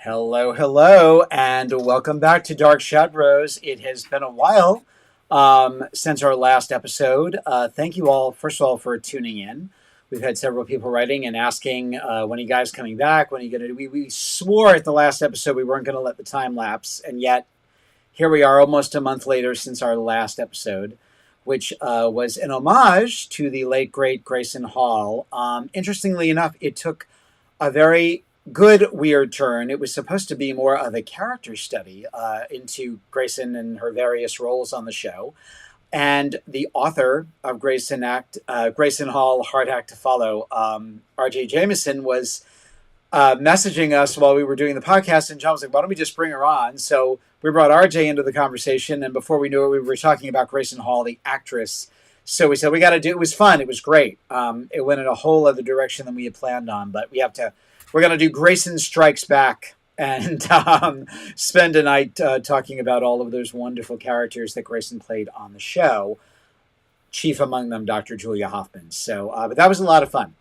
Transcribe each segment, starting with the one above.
Hello, hello, and welcome back to Dark Shad-Bros. It has been a while since our last episode. Thank you all, first of all, for tuning in. We've had several people writing and asking, when are you guys coming back? When are you going to... We swore at the last episode we weren't going to let the time lapse, and yet here we are almost a month later since our last episode, which was an homage to the late, great Grayson Hall. Interestingly enough, it took a very good weird turn. It was supposed to be more of a character study into Grayson and her various roles on the show. And the author of Grayson Hall, Hard Act to Follow, R.J. Jameson, was messaging us while we were doing the podcast, and John was like, why don't we just bring her on? So we brought RJ into the conversation, and before we knew it, we were talking about Grayson Hall, the actress. So we said, we got to do it. It was fun. It was great. It went in a whole other direction than we had planned on, but we're going to do Grayson Strikes Back and spend a night talking about all of those wonderful characters that Grayson played on the show, chief among them, Dr. Julia Hoffman. So, but that was a lot of fun.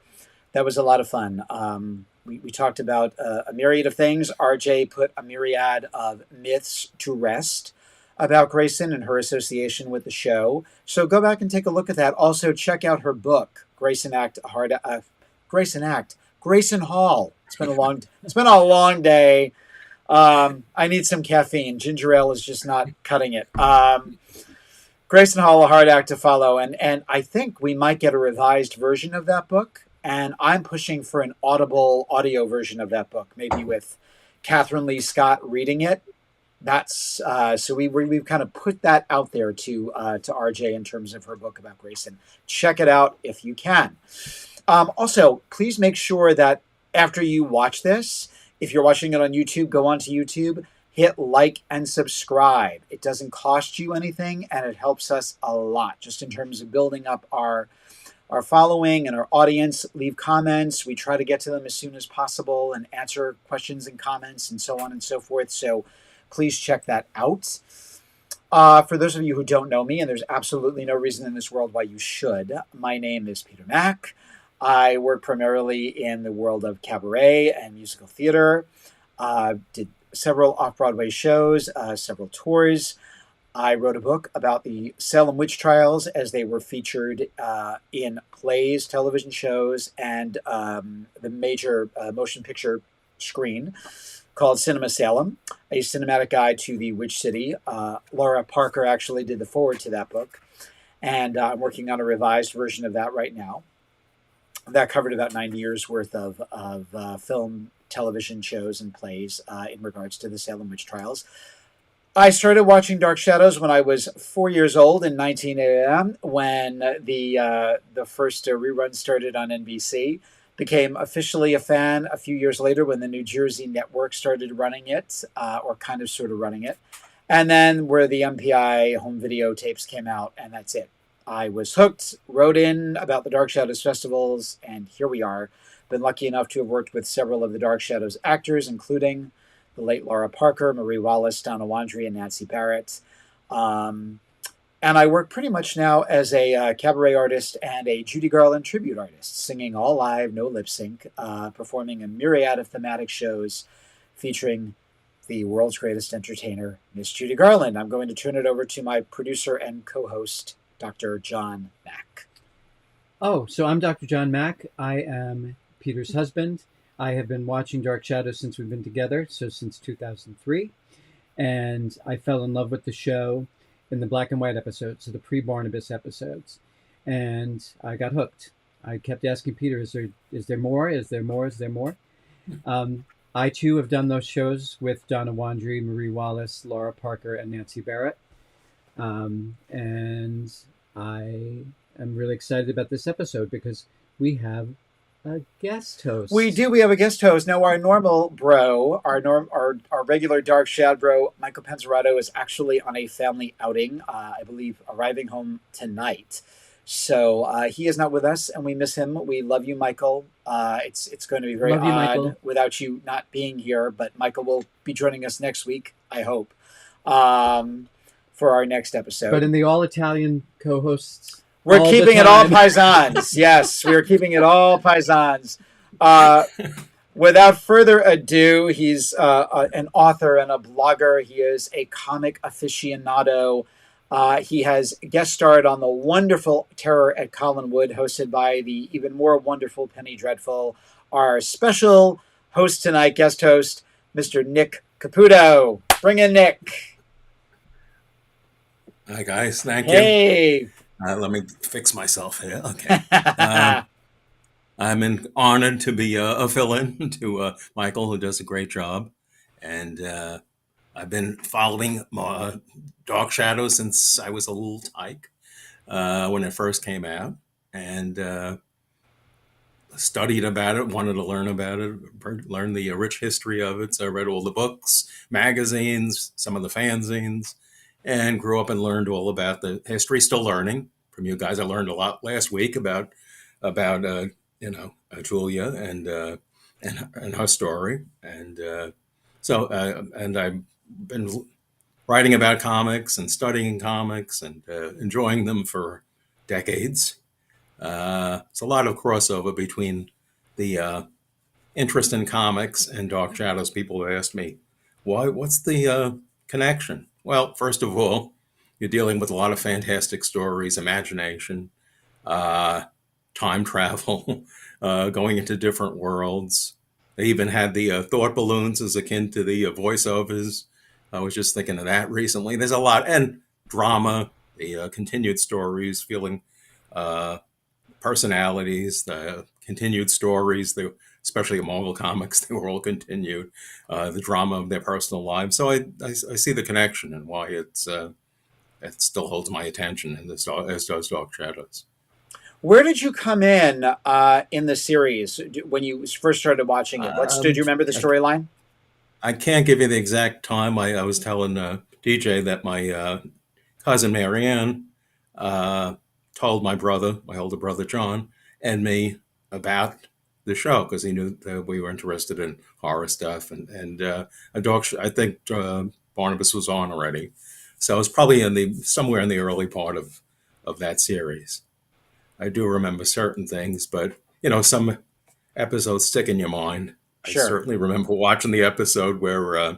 We talked about a myriad of things. RJ put a myriad of myths to rest about Grayson and her association with the show. So go back and take a look at that. Also, check out her book, Grayson Hall. It's been a long day. I need some caffeine. Ginger ale is just not cutting it. Grayson Hall, A Hard Act to Follow. And I think we might get a revised version of that book. And I'm pushing for an audible audio version of that book, maybe with Catherine Lee Scott reading it. That's so we've kind of put that out there to RJ in terms of her book about Grayson. Check it out if you can. Also, please make sure that after you watch this, if you're watching it on YouTube, go onto YouTube, hit like and subscribe. It doesn't cost you anything, and it helps us a lot just in terms of building up our following and our audience. Leave comments. We try to get to them as soon as possible and answer questions and comments and so on and so forth. So please check that out. For those of you who don't know me, and there's absolutely no reason in this world why you should, my name is Peter Mack. I work primarily in the world of cabaret and musical theater. Did several off-Broadway shows, several tours. I wrote a book about the Salem witch trials as they were featured in plays, television shows, and the major motion picture screen called Cinema Salem, a cinematic guide to the witch city. Laura Parker actually did the foreword to that book, and I'm working on a revised version of that right now. That covered about 9 years worth of film, television shows, and plays in regards to the Salem witch trials. I started watching Dark Shadows when I was 4 years old in 1980, when the first rerun started on NBC. Became officially a fan a few years later when the New Jersey network started running it, or kind of sort of running it. And then where the MPI home video tapes came out, and that's it. I was hooked, wrote in about the Dark Shadows festivals, and here we are. Been lucky enough to have worked with several of the Dark Shadows actors, including the late Laura Parker, Marie Wallace, Donna Wandry, and Nancy Barrett. And I work pretty much now as a cabaret artist and a Judy Garland tribute artist, singing all live, no lip sync, performing a myriad of thematic shows featuring the world's greatest entertainer, Miss Judy Garland. I'm going to turn it over to my producer and co-host, Dr. John Mack. Oh, so I'm Dr. John Mack. I am Peter's husband. I have been watching Dark Shadows since we've been together, so since 2003. And I fell in love with the show in the black and white episodes, so the pre-Barnabas episodes. And I got hooked. I kept asking Peter, is there more? Is there more? Is there more? I, too, have done those shows with Donna Wandry, Marie Wallace, Laura Parker, and Nancy Barrett. And I am really excited about this episode because we have a guest host. We do. We have a guest host. Now, our normal bro, our regular Dark Shad-Bro, Michael Penzerato, is actually on a family outing, I believe arriving home tonight. So he is not with us, and we miss him. We love you, Michael. It's going to be very odd without you not being here, but Michael will be joining us next week, I hope, for our next episode. But in the all-Italian co-hosts... We're keeping it all paisans. Yes, we are keeping it all paisans. without further ado, he's an author and a blogger. He is a comic aficionado. He has guest starred on the wonderful Terror at Collinwood, hosted by the even more wonderful Penny Dreadful. Our special host tonight, guest host, Mr. Nick Caputo. Bring in Nick. Hi, guys. Thank you. Hey. Let me fix myself here. Okay. I'm honored to be a fill-in to Michael, who does a great job. And I've been following Dark Shadow since I was a little tyke when it first came out. And studied about it, wanted to learn about it, learn the rich history of it. So I read all the books, magazines, some of the fanzines, and grew up and learned all about the history. Still learning from you guys. I learned a lot last week about Julia and her story, and and I've been writing about comics and studying comics and enjoying them for decades. It's a lot of crossover between the interest in comics and Dark Shadows. People have asked me, what's the connection? Well, first of all, you're dealing with a lot of fantastic stories, imagination, time travel, going into different worlds. They even had the thought balloons as akin to the voiceovers. I was just thinking of that recently. There's a lot, and drama, the continued stories, feeling personalities, the continued stories, especially in Marvel Comics, they were all continued, the drama of their personal lives. So I see the connection and why it still holds my attention, and as does Dark Shadows. Where did you come in the series when you first started watching it? Did you remember the storyline? I can't give you the exact time. I was telling DJ that my cousin Marianne told my brother, my older brother John, and me about the show because he knew that we were interested in horror stuff, and I think Barnabas was on already, so it was probably somewhere in the early part of that series. I do remember certain things, but some episodes stick in your mind. Sure. I certainly remember watching the episode where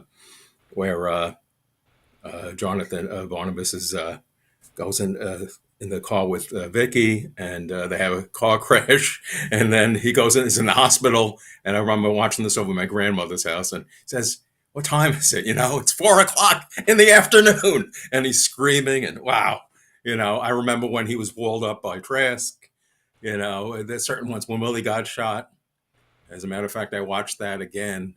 Jonathan Barnabas goes in the car with Vicky, and they have a car crash, and then he goes in, he's in the hospital, and I remember watching this over at my grandmother's house, and he says, "What time is it? It's 4:00 in the afternoon," and he's screaming, and wow. I remember when he was walled up by Trask. There's certain ones when Willie got shot. As a matter of fact, I watched that again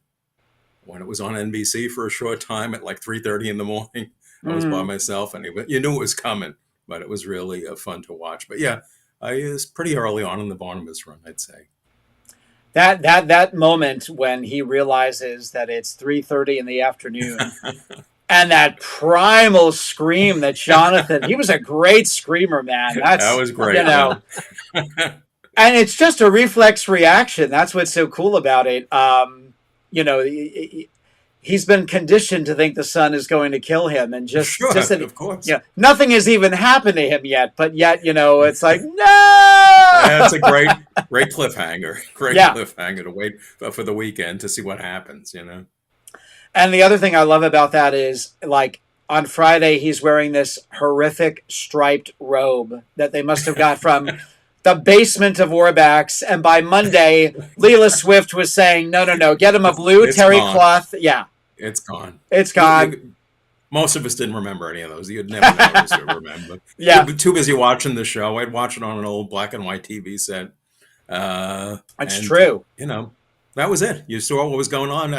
when it was on NBC for a short time at like 3:30 in the morning. I was by myself, and you knew it was coming, but it was really fun to watch. But yeah, I was pretty early on in the Barnabas run, I'd say. That moment when he realizes that it's 3:30 in the afternoon. And that primal scream that Jonathan, he was a great screamer, man. That was great. And it's just a reflex reaction. That's what's so cool about it. He's been conditioned to think the sun is going to kill him, and of course. Nothing has even happened to him yet, but yet, it's like, no! That's a great cliffhanger. Cliffhanger to wait for the weekend to see what happens, And the other thing I love about that is, like, on Friday, he's wearing this horrific striped robe that they must have got from the basement of Orbax. And by Monday, Leela Swift was saying, no, get him a blue terry cloth. Yeah. It's gone. It's gone. Most of us didn't remember any of those. You'd never notice or remember. Yeah. Too busy watching the show. I'd watch it on an old black and white TV set. That's true. That was it. You saw what was going on.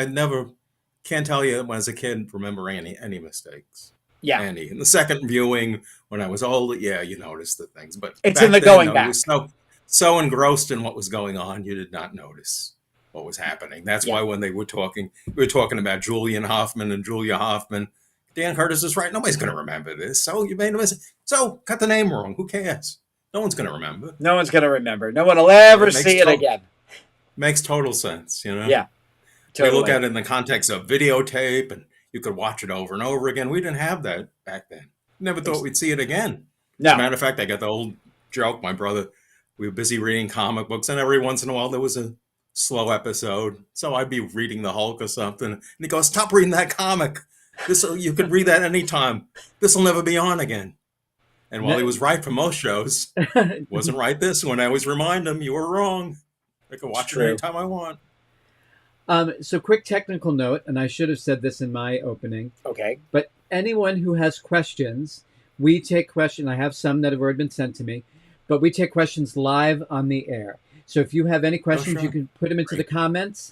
Can't tell you when as a kid remember any mistakes. Yeah. Any. In the second viewing when I was older, you noticed the things. But it's in the going back. You were so engrossed in what was going on, you did not notice what was happening. That's why when we were talking about Julian Hoffman and Julia Hoffman. Dan Curtis is right. Nobody's going to remember this. So you made a mistake. So cut the name wrong. Who cares? No one's going to remember. No one's going to remember. No one will ever see it again. Makes total sense, Yeah. Totally. We look at it in the context of videotape, and you could watch it over and over again. We didn't have that back then. Never thought we'd see it again. No. As a matter of fact, I got the old joke. My brother, we were busy reading comic books, and every once in a while there was a slow episode. So I'd be reading the Hulk or something, and he goes, "Stop reading that comic. This you could read that anytime. This will never be on again." And while he was right for most shows, wasn't right this one. I always remind him, "You were wrong. I can watch it anytime I want." So quick technical note, and I should have said this in my opening. Okay. But anyone who has questions, we take questions. I have some that have already been sent to me, but we take questions live on the air. So if you have any questions, sure. you can put them into the comments,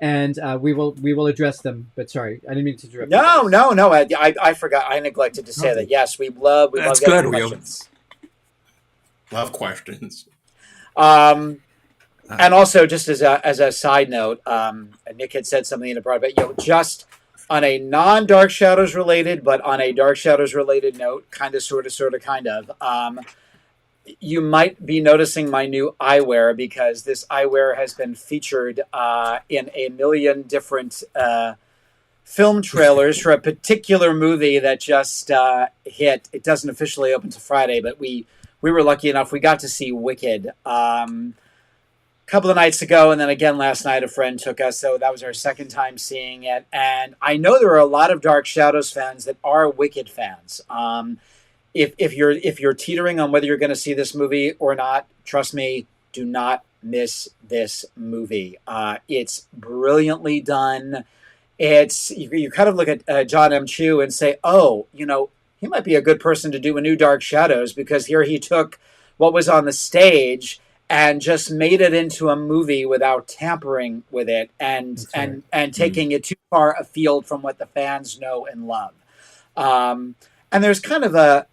and we will address them. But sorry, I didn't mean to interrupt. No. I forgot. I neglected to say that. Yes, we love getting questions. Love questions. And also, just as a side note, Nick had said something in the broad, but just on a non-Dark Shadows related, but on a Dark Shadows related note, kind of, you might be noticing my new eyewear, because this eyewear has been featured in a million different film trailers for a particular movie that just hit. It doesn't officially open to Friday, but we were lucky enough. We got to see Wicked couple of nights ago, and then again last night a friend took us, so that was our second time seeing it. And I know there are a lot of Dark Shadows fans that are Wicked fans. If you're teetering on whether you're going to see this movie or not, trust me, do not miss this movie. It's brilliantly done. It's you kind of look at John M. Chu and say, oh, he might be a good person to do a new Dark Shadows, because here he took what was on the stage and just made it into a movie without tampering with it and taking it too far afield from what the fans know and love. And there's kind of a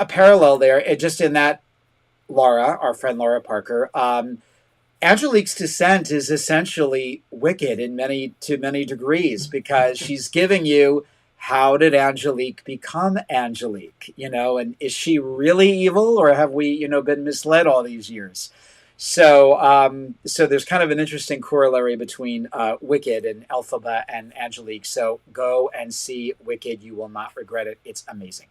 parallel there, just in that Laura, our friend Laura Parker, Angelique's descent is essentially Wicked to many degrees, because she's giving you, how did Angelique become Angelique? And is she really evil, or have we, been misled all these years? So there's kind of an interesting corollary between Wicked and Elphaba and Angelique. So go and see Wicked. You will not regret it. It's amazing.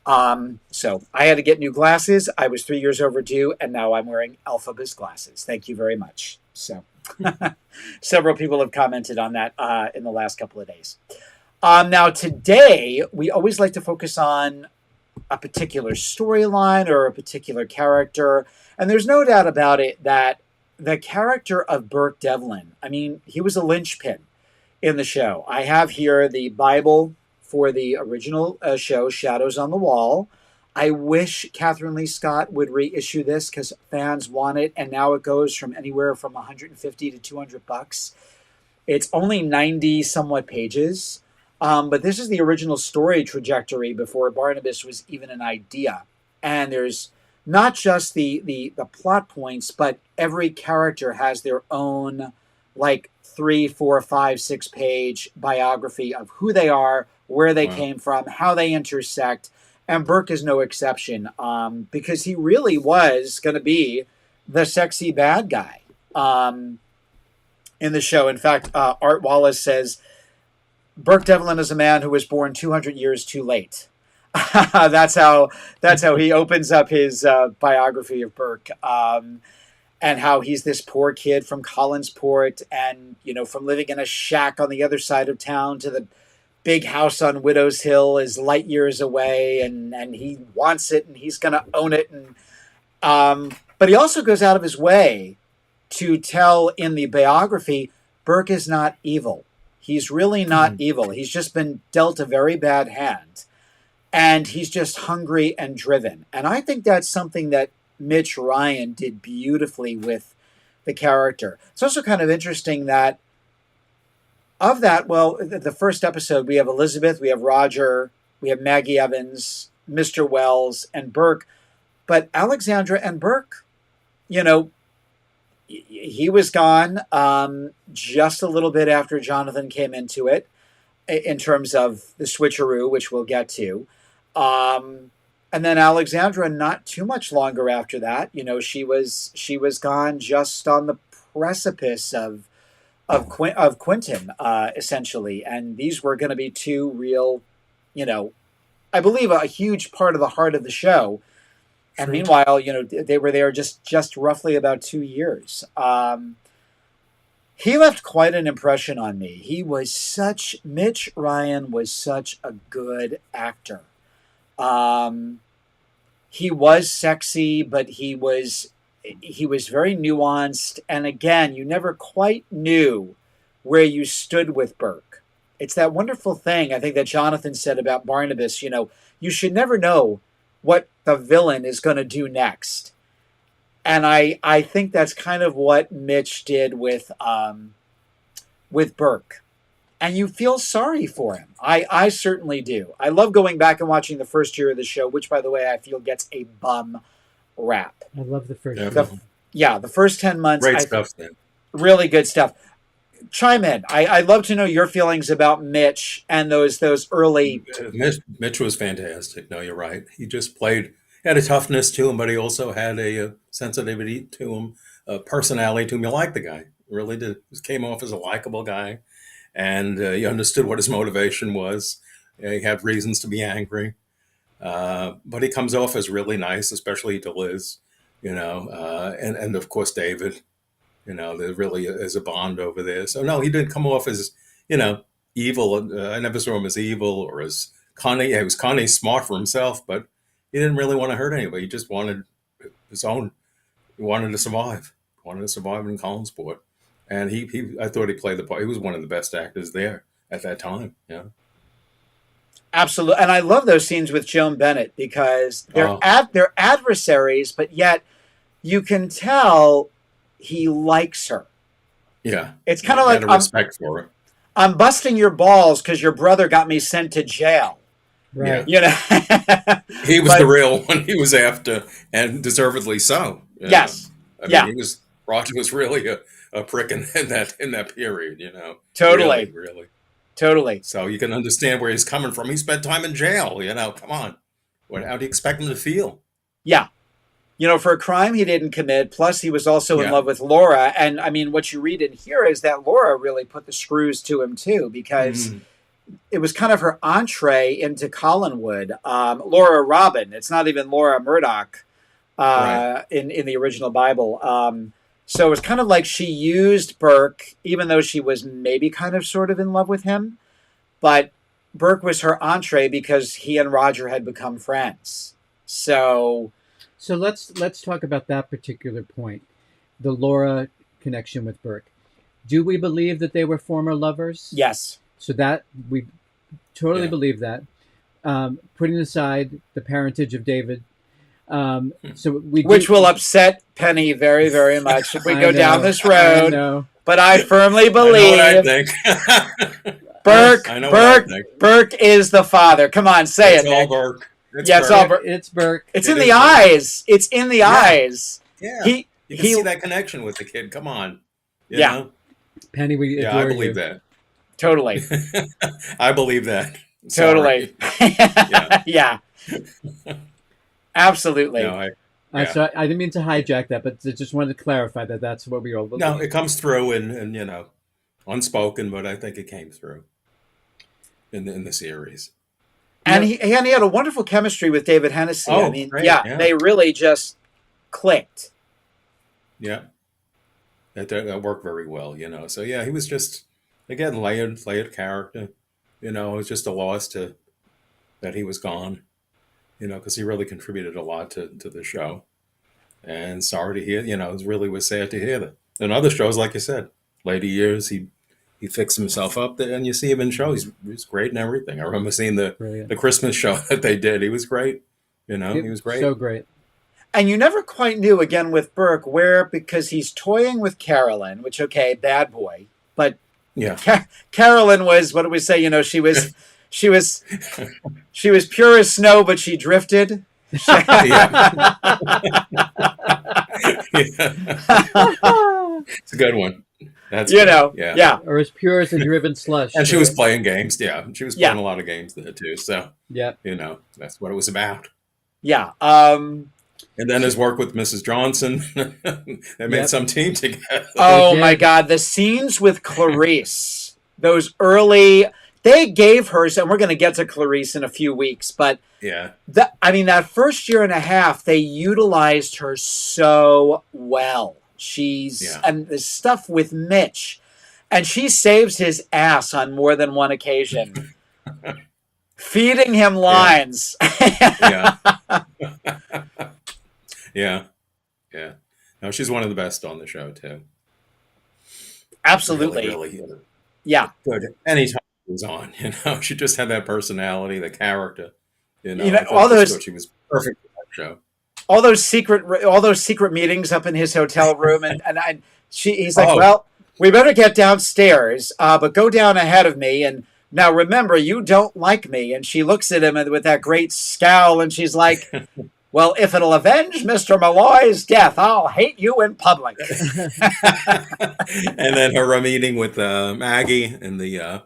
So I had to get new glasses. I was 3 years overdue, and now I'm wearing Elphaba's glasses. Thank you very much. So several people have commented on that in the last couple of days. Now, today, we always like to focus on a particular storyline or a particular character. And there's no doubt about it that the character of Burke Devlin, he was a linchpin in the show. I have here the Bible for the original show, Shadows on the Wall. I wish Catherine Lee Scott would reissue this, because fans want it. And now it goes from anywhere from $150 to $200. It's only 90 somewhat pages. But this is the original story trajectory before Barnabas was even an idea. And there's not just the plot points, but every character has their own 3, 4, 5, 6 page biography of who they are, where they came from, how they intersect. And Burke is no exception, because he really was going to be the sexy bad guy in the show. In fact, Art Wallace says, Burke Devlin is a man who was born 200 years too late. That's how he opens up his biography of Burke, and how he's this poor kid from Collinsport, and from living in a shack on the other side of town to the big house on Widow's Hill is light years away, and he wants it, and he's going to own it. And but he also goes out of his way to tell in the biography, Burke is not evil. He's really not evil. He's just been dealt a very bad hand. And he's just hungry and driven. And I think that's something that Mitch Ryan did beautifully with the character. It's also kind of interesting that of that, the first episode, we have Elizabeth, we have Roger, we have Maggie Evans, Mr. Wells, and Burke. But Alexandra and Burke, he was gone just a little bit after Jonathan came into it, in terms of the switcheroo, which we'll get to. And then Alexandra, not too much longer after that, she was gone just on the precipice of Quentin, essentially. And these were going to be two real, I believe a huge part of the heart of the show And True. meanwhile, they were there just roughly about 2 years. He left quite an impression on me. Mitch Ryan was such a good actor. Um, he was sexy, but he was very nuanced. And again, you never quite knew where you stood with Burke. It's that wonderful thing I think that Jonathan said about Barnabas. You should never know what the villain is going to do next. And I think that's kind of what Mitch did with Burke. And you feel sorry for him. I certainly do. I love going back and watching the first year of the show, which, by the way, I feel gets a bum rap. I love the first. The first 10 months. Great stuff, then. Really good stuff. Chime in. I'd love to know your feelings about Mitch and those early. Mitch was fantastic. No, you're right. He just had a toughness to him, but he also had a sensitivity to him, a personality to him. You liked the guy. Really did. He came off as a likable guy, and you understood what his motivation was. He had reasons to be angry, but he comes off as really nice, especially to Liz, and of course David. There really is a bond over there. So no, he didn't come off as evil. I never saw him as evil or as cunning. He was cunning, smart for himself, but he didn't really want to hurt anybody. He just wanted his own. He wanted to survive. He wanted to survive in Collinsport. And I thought he played the part. He was one of the best actors there at that time. Yeah. Absolutely. And I love those scenes with Joan Bennett because they're adversaries, but yet you can tell he likes her. Yeah. It's kind of like had a respect for her. I'm busting your balls because your brother got me sent to jail. Right. He was the real one he was after, and deservedly so. Yes. Roger was really a prick in that period, Totally. Really. Totally. So you can understand where he's coming from. He spent time in jail, come on. How do you expect him to feel? Yeah. For a crime he didn't commit, plus he was also in love with Laura. And I mean, what you read in here is that Laura really put the screws to him too, because it was kind of her entree into Collinwood. Laura Robin, it's not even Laura Murdoch in the original Bible. So it was kind of like she used Burke, even though she was maybe kind of sort of in love with him. But Burke was her entree because he and Roger had become friends. So let's talk about that particular point, the Laura connection with Burke. Do we believe that they were former lovers? Yes. So that we totally believe that. Putting aside the parentage of David, which will upset Penny very, very much if we go down this road. I know. But I firmly believe. I know what I think. Burke is the father. Come on, say it's it, all Nick. Burke. It's all Burke. It's Burke. It's in the eyes. It's in the eyes. Yeah. You can see that connection with the kid. Come on. You know? Penny, I believe that. Totally. I believe that. Totally. Yeah. Absolutely. No, so I didn't mean to hijack that, but I just wanted to clarify that that's what we all believe. No, it comes through and unspoken, but I think it came through in the series. And he had a wonderful chemistry with David Hennessy. Oh, I mean, great, yeah, they really just clicked. Yeah. That worked very well, So yeah, he was just, again, layered character. It was just a loss that he was gone. Because he really contributed a lot to the show. And sorry to hear, it really was sad to hear that. In other shows, like you said, later years, he fixed himself up there, and you see him in shows. He was great in everything. I remember seeing the Christmas show that they did. He was great. He was great. So great. And you never quite knew, again, with Burke, because he's toying with Carolyn, which, okay, bad boy. But Carolyn was, what do we say, she was... She was pure as snow, but she drifted. It's a good one. That's or as pure as a driven slush. And she was playing games. Yeah, she was playing a lot of games there too. So that's what it was about. Yeah. And then his work with Mrs. Johnson, they made some team together. Oh my God, the scenes with Clarice, those early. they gave her, and we're going to get to Clarice in a few weeks, but Yeah. that first year and a half, they utilized her so well. And the stuff with Mitch, and she saves his ass on more than one occasion, feeding him lines. Yeah. Yeah. Yeah. No, she's one of the best on the show too. Absolutely. Really, really yeah. Good. Anytime she was on, she just had that personality, the character. All those. Thought she was perfect for that show. All those secret meetings up in his hotel room, he's like, well, we better get downstairs, but go down ahead of me, and now remember, you don't like me. And she looks at him with that great scowl, and she's like, well, if it'll avenge Mr. Malloy's death, I'll hate you in public. And then her meeting with Maggie in the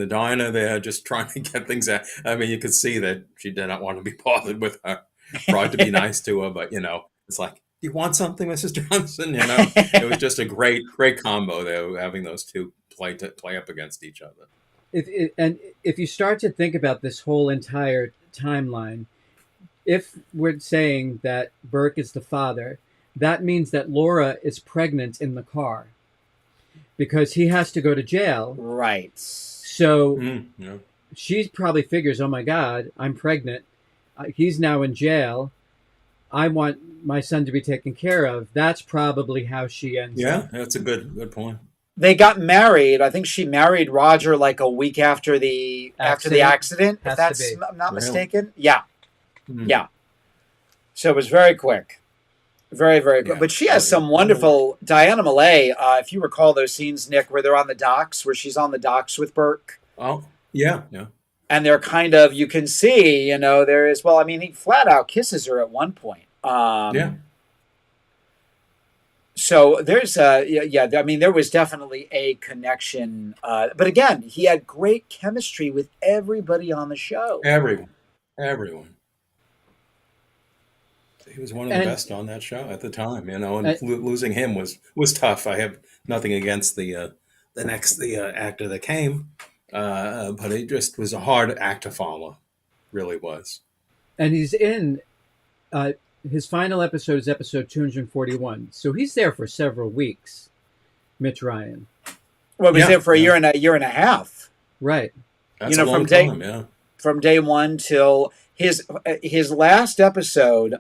diner there, just trying to get things out. I mean, you could see that she did not want to be bothered with her. Tried to be nice to her, but it's like, do you want something, Mrs. Johnson? It was just a great combo there, having those two play up against each other. If you start to think about this whole entire timeline, if we're saying that Burke is the father, that means that Laura is pregnant in the car because he has to go to jail. Right. So she probably figures, oh my God, I'm pregnant. He's now in jail. I want my son to be taken care of. That's probably how she ends up. Yeah, that's a good point. They got married. I think she married Roger like a week after the accident, if that's I'm not mistaken. Yeah. Mm-hmm. Yeah. So it was very quick. Very, very quick. But she has some wonderful Diana Malay, if you recall those scenes, Nick, where they're on the docks, where she's on the docks with Burke. Oh, yeah. Yeah. And they're kind of, you can see, there is, he flat out kisses her at one point. So there's there was definitely a connection. But again, he had great chemistry with everybody on the show. Everyone. He was one of the best on that show at the time, and losing him was tough. I have nothing against the next actor that came. But it just was a hard act to follow, really was. And he's in his final episode is episode 241, so he's there for several weeks. Mitch Ryan. Well, he's there for a year and a half. Right. That's a long time. From day one till his last episode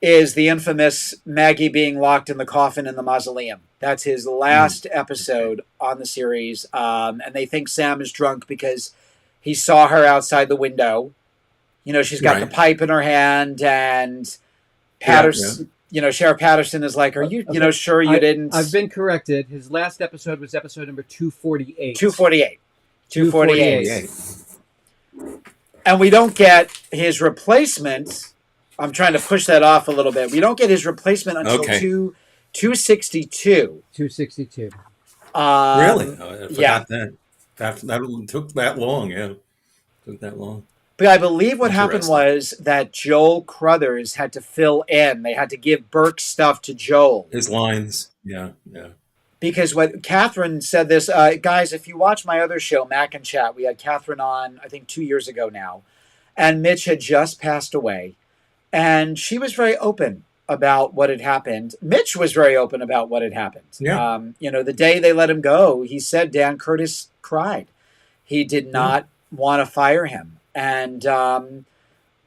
is the infamous Maggie being locked in the coffin in the mausoleum. That's his last episode on the series. And they think Sam is drunk because he saw her outside the window. She's got the pipe in her hand, and Patterson, Sheriff Patterson is like, are you, sure you didn't? I've been corrected. His last episode was episode number 248. 248. And we don't get his replacement. I'm trying to push that off a little bit. We don't get his replacement until 262. 262. Really? I forgot that. That took that long, Took that long. But I believe what happened was that Joel Crothers had to fill in. They had to give Burke stuff to Joel. His lines. Yeah. Because what Catherine said this, guys, if you watch my other show, Mac and Chat, we had Catherine on, I think 2 years ago now. And Mitch had just passed away. And she was very open about what had happened. Mitch was very open about what had happened. Yeah. The day they let him go, he said Dan Curtis cried. He did not want to fire him. And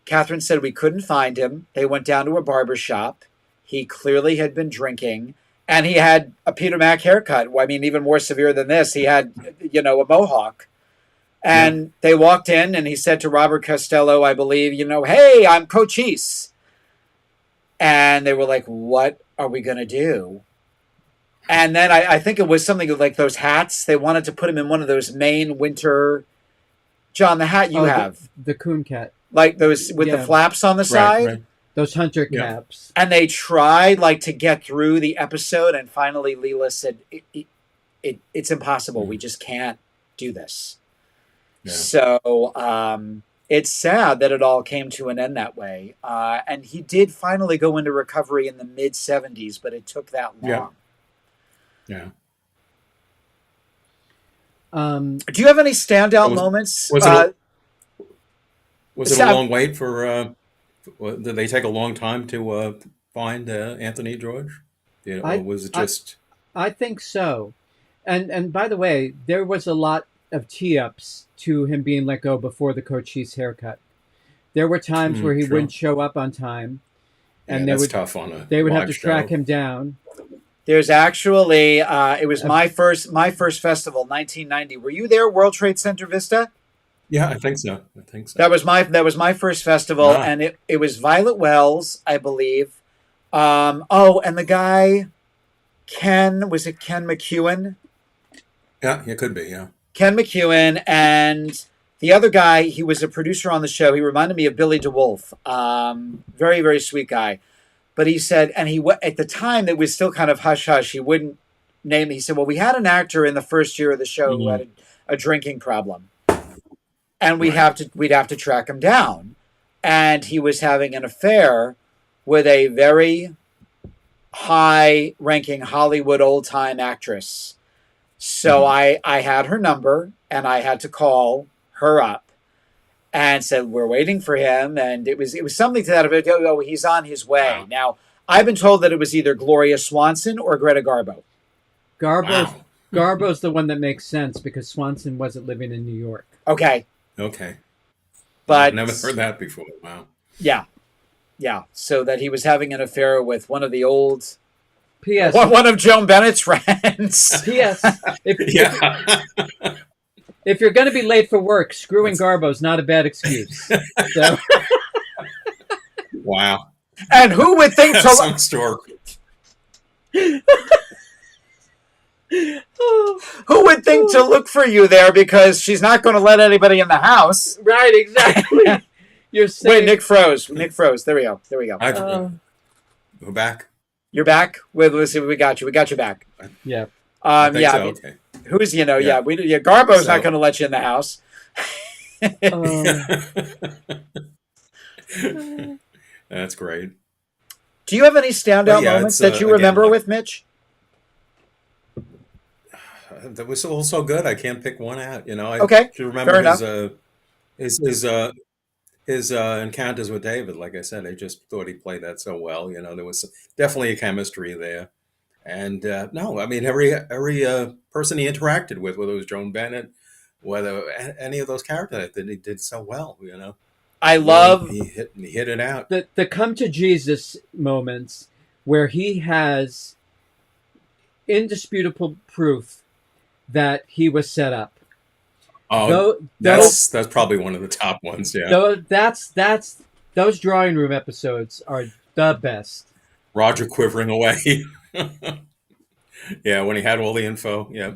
Catherine said we couldn't find him. They went down to a barber shop. He clearly had been drinking. And he had a Peter Mac haircut. Even more severe than this. He had, a mohawk. And they walked in, and he said to Robert Costello, I believe, hey, I'm Cochise. And they were like, what are we going to do? And then I think it was something like those hats. They wanted to put him in one of those Maine winter... John, the hat you have. The coon cat. Like those with the flaps on the side? Right. Those hunter caps. And they tried to get through the episode, and finally Leela said, it's impossible. We just can't do this. Yeah. So it's sad that it all came to an end that way. And he did finally go into recovery in the mid-70s, but it took that long. Yeah. Do you have any standout Was moments? was it a, was it a So long wait for? Did they take a long time to find Anthony George? Or I, was it I, just? I think so. And by the way, there was a lot of tee-ups to him being let go before the Cochise haircut. There were times where he True. wouldn't show up on time, Yeah, and that's tough on a they would have live to track show. him down. there's actually it was Uh, my first festival, 1990. Were you there, World Trade Center Vista? Yeah, I think so. I think so. That was my first festival, Ah, and it was Violet Wells, I believe. Oh, and the guy Ken McEwen? yeah, it could be. Yeah. Ken McEwen and the other guy, he was a producer on the show. He reminded me of Billy DeWolf. Very, very sweet guy. But he said, and at the time it was still kind of hush hush. He wouldn't name it. He said, well, we had an actor in the first year of the show who Hmm. had a drinking problem, and we'd Right. have to track him down. And he was having an affair with a very high ranking Hollywood old time actress. So Hmm. I had her number and I had to call her up and said we're waiting for him, and it was something to that effect. Oh, he's on his way. Wow. Now I've been told that it was either Gloria Swanson or Greta Garbo. Garbo's Wow. Garbo's the one that makes sense because Swanson wasn't living in New York. Okay, Okay. I've but never heard that before. Wow. yeah, yeah. So that he was having an affair with one of the old P.S. one of Joan Bennett's friends. P.S. Yeah. If you're going to be late for work, screwing Garbo's not a bad excuse. So, Wow. And who would think to Some store. look for you there because she's not going to let anybody in the house. right, exactly. You're Wait, saying Nick froze. Nick froze. There we go. There we go. I've go back. You're back. Wait, let's see. We got you. We got you back. yeah. I think Yeah. so. I mean, Okay. who's Yeah. Garbo's not So- going to let you in the house. That's great. Do you have any standout Well, yeah, moments it's, that you again, remember like- with Mitch? That was all so good. I can't pick one out. I Okay, should remember fair enough. his encounters with David. Like I said, I just thought he played that so well. There was definitely a chemistry there. And no, I mean every person he interacted with, whether it was Joan Bennett, whether any of those characters that he did so well. I love. he hit it out. The come to Jesus moments where he has indisputable proof that he was set up. Oh, that's probably one of the top ones. Yeah, Those drawing room episodes are the best. Roger quivering away. Yeah, when he had all the info. Yeah,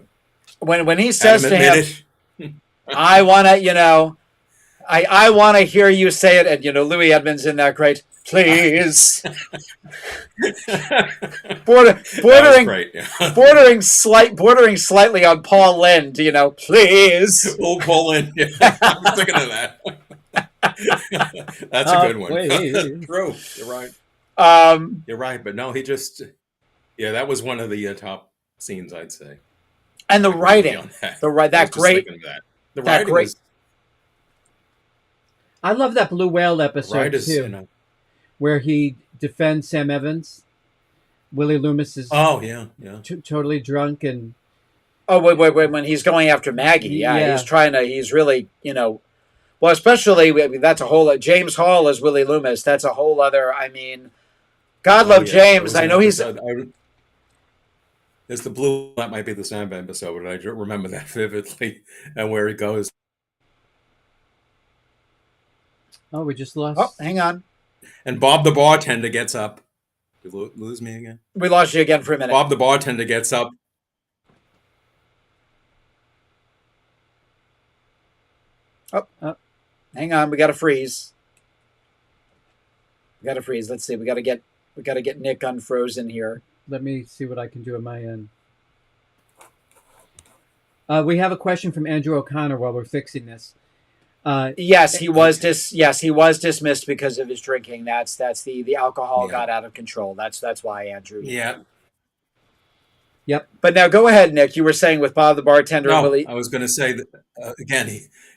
When he had says him to admit him, it. I want to, I want to hear you say it. And, Louis Edmonds in that great, please. That Bordering, was great. Yeah. bordering slightly on Paul Lind, please. Old Poland. Yeah, I was thinking of that. That's a good one. Wait. True. You're right. You're right. But no, he just. Yeah, that was one of the top scenes, I'd say. And the writing, On that. the I that was just great, thinking of that. The that writing great- was I love that Blue Whale episode right as too, where he defends Sam Evans. Willie Loomis is Oh yeah. totally drunk and Oh, wait, when he's going after Maggie. Yeah, Yeah. he's really, well, especially, I mean, that's a whole, James Hall as Willie Loomis. That's a whole other, I mean, God love Oh, yeah. James. There was I an know he's, episode- There's the blue. That might be the Sam episode, but I just remember that vividly, and where he goes. we just lost. oh, hang on. And Bob the bartender gets up. You lose me again? We lost you again for a minute. Bob the bartender gets up. Hang on. We got to freeze. Let's see. We got to get Nick unfrozen here. Let me see what I can do at my end. We have a question from Andrew O'Connor while we're fixing this. Yes, he was dismissed because of his drinking. That's the alcohol Yeah. got out of control. That's why, Andrew. Yeah. Yep. But now go ahead, Nick. You were saying with Bob the bartender and No, Willie. I was going to say that again.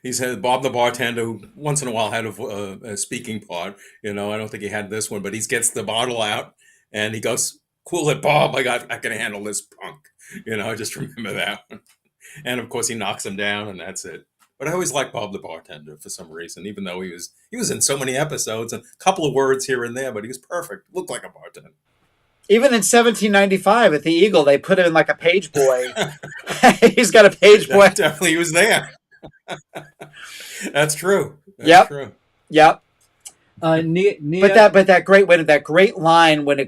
He said Bob the bartender, who once in a while had a speaking part. I don't think he had this one, but he gets the bottle out and he goes, "Cool it, Bob. I can handle this punk." I just remember that one. And of course, he knocks him down, and that's it. But I always liked Bob the bartender for some reason, even though he was in so many episodes and a couple of words here and there, but he was perfect. Looked like a bartender. Even in 1795 at the Eagle, they put him in like a page boy. He's got a page boy. Definitely, he was there. That's true. That's Yep. true. Yep. Nia, But that great line when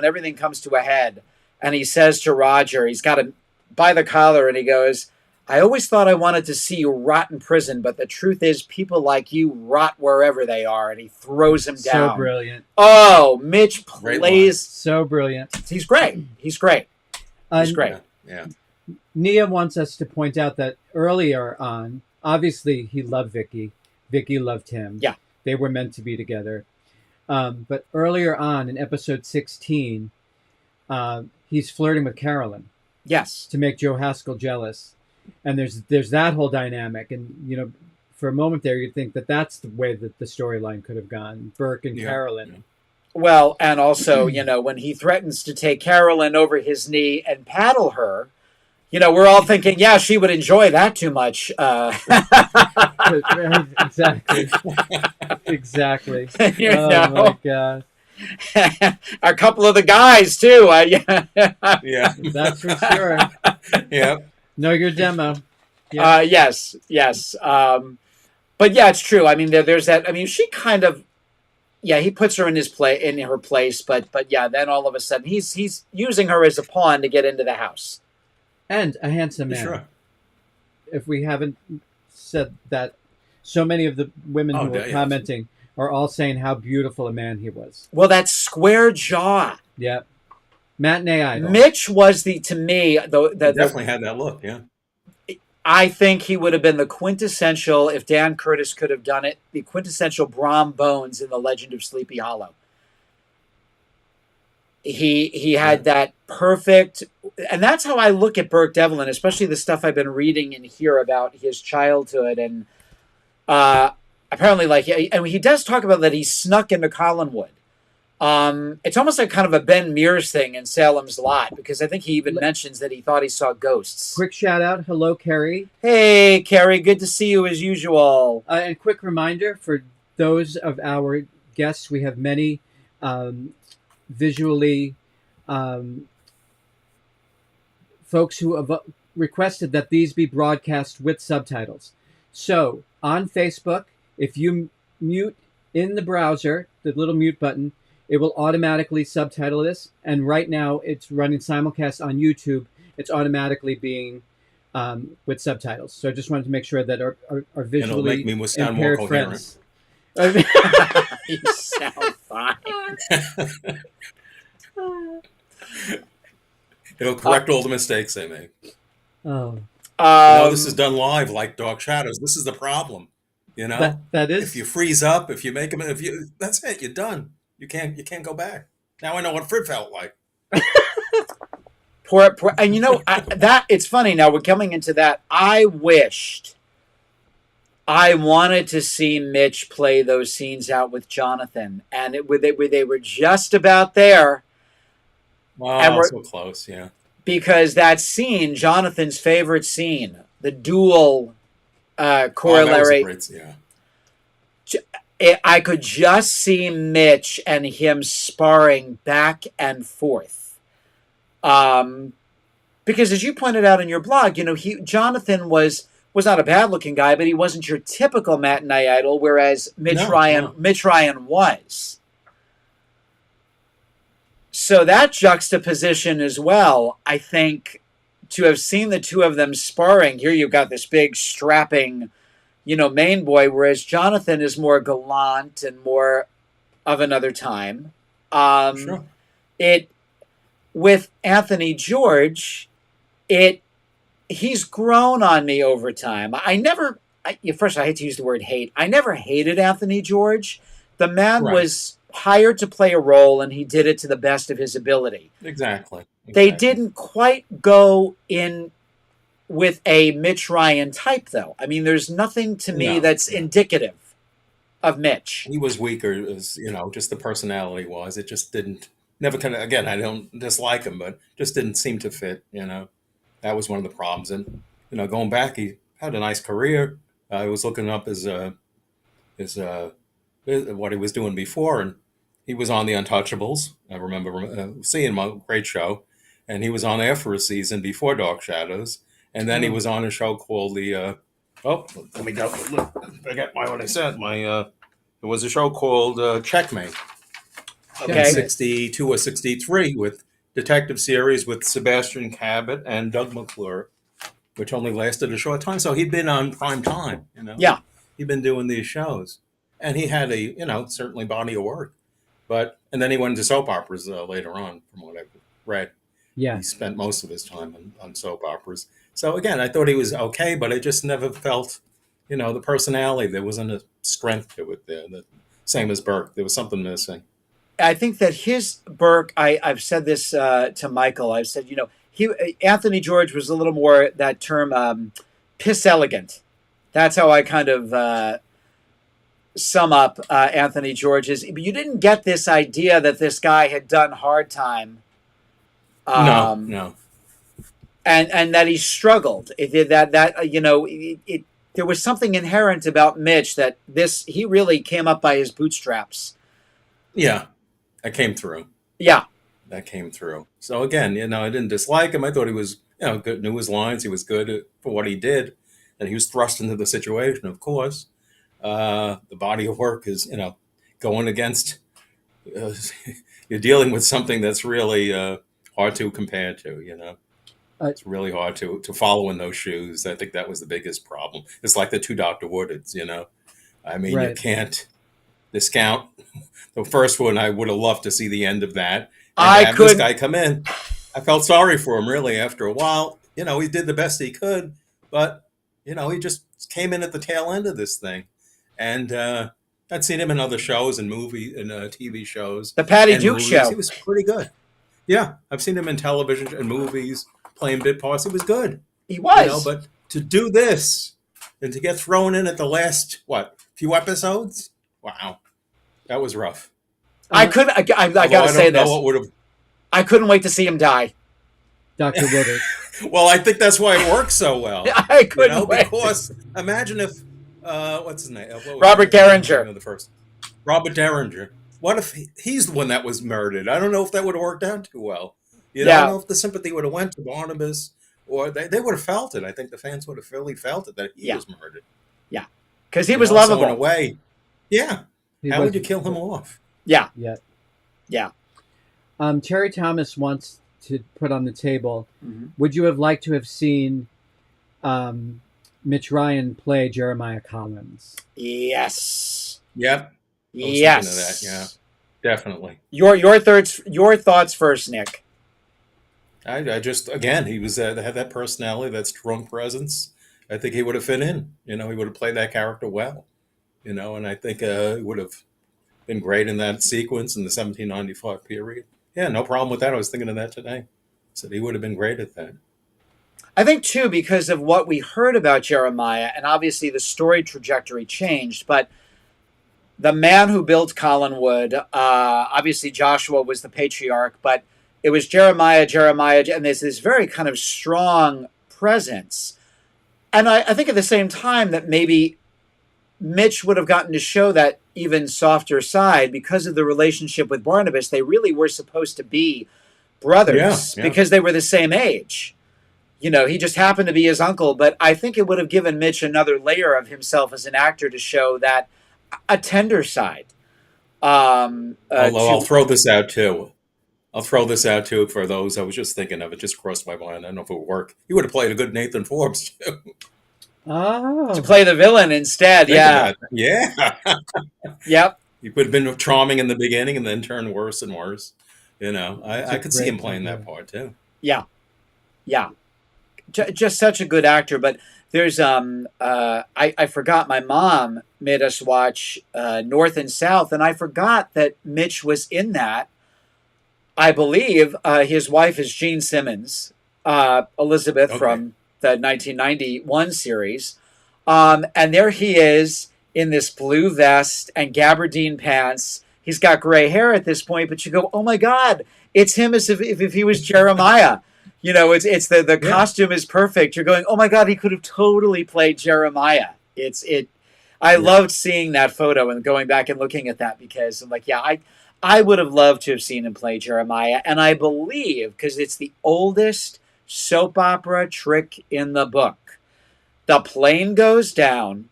everything comes to a head, and he says to Roger, he's got him by the collar, and he goes, "I always thought I wanted to see you rot in prison, but the truth is people like you rot wherever they are," and he throws him down. So brilliant. Oh, Mitch plays. So brilliant. He's great. He's great. He's great. Yeah. Nia wants us to point out that earlier on, obviously he loved Vicky. Vicky loved him. Yeah. They were meant to be together. But earlier on in episode 16, he's flirting with Carolyn. Yes. To make Joe Haskell jealous. And there's that whole dynamic. And, for a moment there, you'd think that that's the way that the storyline could have gone. Burke and Carolyn. Yeah. Well, and also, when he threatens to take Carolyn over his knee and paddle her, we're all thinking, yeah, she would enjoy that too much. Exactly. Exactly. My God. A couple of the guys, too. Yeah. That's for sure. Yeah. Know your demo. Yeah. Yes. But yeah, it's true. I mean, there's that. I mean, she kind of, he puts her in her place, but yeah, then all of a sudden he's using her as a pawn to get into the house. And a handsome man. Sure. If we haven't said that, so many of the women who were commenting are all saying how beautiful a man he was. Well, that square jaw. Yeah. Matinee idol. Mitch was to me, definitely had that look, yeah. I think he would have been the quintessential, if Dan Curtis could have done it, the quintessential Brom Bones in The Legend of Sleepy Hollow. He had that perfect, and that's how I look at Burke Devlin, especially the stuff I've been reading and hear about his childhood. And apparently, and he does talk about that he snuck into Collinwood. It's almost like kind of a Ben Mears thing in Salem's Lot, because I think he even mentions that he thought he saw ghosts. Quick shout out. Hello, Carrie. Hey, Carrie. Good to see you as usual. And quick reminder for those of our guests, we have many visually folks who have requested that these be broadcast with subtitles. So on Facebook, if you mute in the browser, the little mute button, it will automatically subtitle this. And right now it's running simulcast on YouTube. It's automatically being with subtitles. So I just wanted to make sure that our visually impaired friends. You sound fine. It'll correct all the mistakes they make. Oh. This is done live like Dark Shadows. This is the problem. That is. If you freeze up, if you make them, that's it. You're done. You can't go back. Now I know what Fred felt like. Poor, and that it's funny. Now we're coming into that. I wanted to see Mitch play those scenes out with Jonathan, and they were just about there. Wow, and so close, yeah. Because that scene, Jonathan's favorite scene, the duel corollary. I could just see Mitch and him sparring back and forth. Because as you pointed out in your blog, Jonathan was not a bad-looking guy, but he wasn't your typical matinee idol, whereas Mitch Ryan was. So that juxtaposition as well, I think, to have seen the two of them sparring, here you've got this big strapping, main boy, whereas Jonathan is more gallant and more of another time. Sure. With Anthony George, he's grown on me over time. First, I hate to use the word hate. I never hated Anthony George. The man was hired to play a role, and he did it to the best of his ability. Exactly. They exactly. didn't quite go in with a Mitch Ryan type, though. I mean, there's nothing to me No, that's no. indicative of Mitch. He was weaker, as just the personality was. It just didn't. Never kind of. Again, I don't dislike him, but just didn't seem to fit. That was one of the problems. And going back, he had a nice career. I was looking up his what he was doing before, and he was on the Untouchables. I remember seeing him, a great show, and he was on there for a season before Dark Shadows, and then he Oh, was on a show called the. Oh, let me go. Look, I got what I said. It was a show called Checkmate in okay. Checkmate. '62 or '63 with detective series with Sebastian Cabot and Doug McClure, which only lasted a short time. So he'd been on prime time. Yeah. He'd been doing these shows, and he had a certainly body of work. But and then he went into soap operas later on, from what I've read. He Yes. spent most of his time on soap operas. So again, I thought he was okay, but I just never felt, the personality. There wasn't a strength to it there. The same as Burke, there was something missing. I think that his Burke, I've said this to Michael. I've said, he Anthony George was a little more that term piss elegant. That's how I kind of sum up Anthony George's. But you didn't get this idea that this guy had done hard time, No, um, no, and that he struggled. It did that there was something inherent about Mitch that he really came up by his bootstraps. yeah, that came through. Yeah, That came through. So again, I didn't dislike him. I thought he was, good, knew his lines. He was good for what he did, and he was thrust into the situation. Of course, the body of work is, going against. Uh, you're dealing with something that's really hard to compare to. Uh, It's really hard to follow in those shoes. I think that was the biggest problem. It's like the two Dr. Woodards. I mean, you right. can't discount the first one. I would have loved to see the end of that, and to I have this could. guy come in. I felt sorry for him really after a while. He did the best he could, but he just came in at the tail end of this thing. And I'd seen him in other shows and TV shows The Patty and Duke movies. He Show. was pretty good. Yeah, I've seen him in television and movies playing bit parts. He was good, He was. but to do this and to get thrown in at the last few episodes, wow, that was rough. I Uh, could. I Although got to I say don't know this. what would have. I couldn't wait to see him die. Dr. Woodard. Well, I think that's why it works so well. I couldn't wait. Because imagine if what's his name? What was Robert his name? Derringer. The first Robert Derringer. What if he's the one that was murdered? I don't know if that would have worked out too well. I don't Yeah, know if the sympathy would have went to Barnabas, or they would have felt it. I think the fans would have really felt it that he yeah, was murdered. yeah. Because he was So in a lovable. way, yeah. He How would was you kill him off? Yeah, Yeah. yeah. Terry Thomas wants to put on the table. Mm-hmm. Would you have liked to have seen Mitch Ryan play Jeremiah Collins? Yes. Yep. I was thinking of that. Yeah, Yes. definitely. Your thoughts first, Nick. I just again he was had that personality, that strong presence. I think he would have fit in. He would have played that character well. And I think he would have been great in that sequence in the 1795 period. Yeah, no problem with that. I was thinking of that today. Said he would have been great at that. I think too because of what we heard about Jeremiah, and obviously the story trajectory changed, but the man who built Collinwood, obviously Joshua was the patriarch, but it was Jeremiah, and there's this very kind of strong presence. And I think at the same time that maybe Mitch would have gotten to show that even softer side because of the relationship with Barnabas. They really were supposed to be Yeah, brothers yeah. because they were the same age. He just happened to be his uncle, but I think it would have given Mitch another layer of himself as an actor to show that a tender side. Although I'll throw this out too. I'll throw this out too for those. I was just thinking of it, just crossed my mind. I don't know if it would work. He would have played a good Nathan Forbes too. Oh, to play the villain instead. Think Yeah. about that. Yeah. Yep. He would have been charming in the beginning and then turned worse and worse. that's I a could see him great playing idea. that part too. Yeah. Yeah. Just such a good actor. But there's I forgot my mom made us watch North and South, and I forgot that Mitch was in that. I believe his wife is Jean Simmons, Elizabeth Okay. from the 1991 series. And there he is in this blue vest and gabardine pants. He's got gray hair at this point, but you go, oh my God, it's him as if he was Jeremiah. It's the Yeah. costume is perfect. You're going, oh my God, he could have totally played Jeremiah. I Yeah. loved seeing that photo and going back and looking at that because I'm like, yeah, I would have loved to have seen him play Jeremiah. And I believe, because it's the oldest soap opera trick in the book, the plane goes down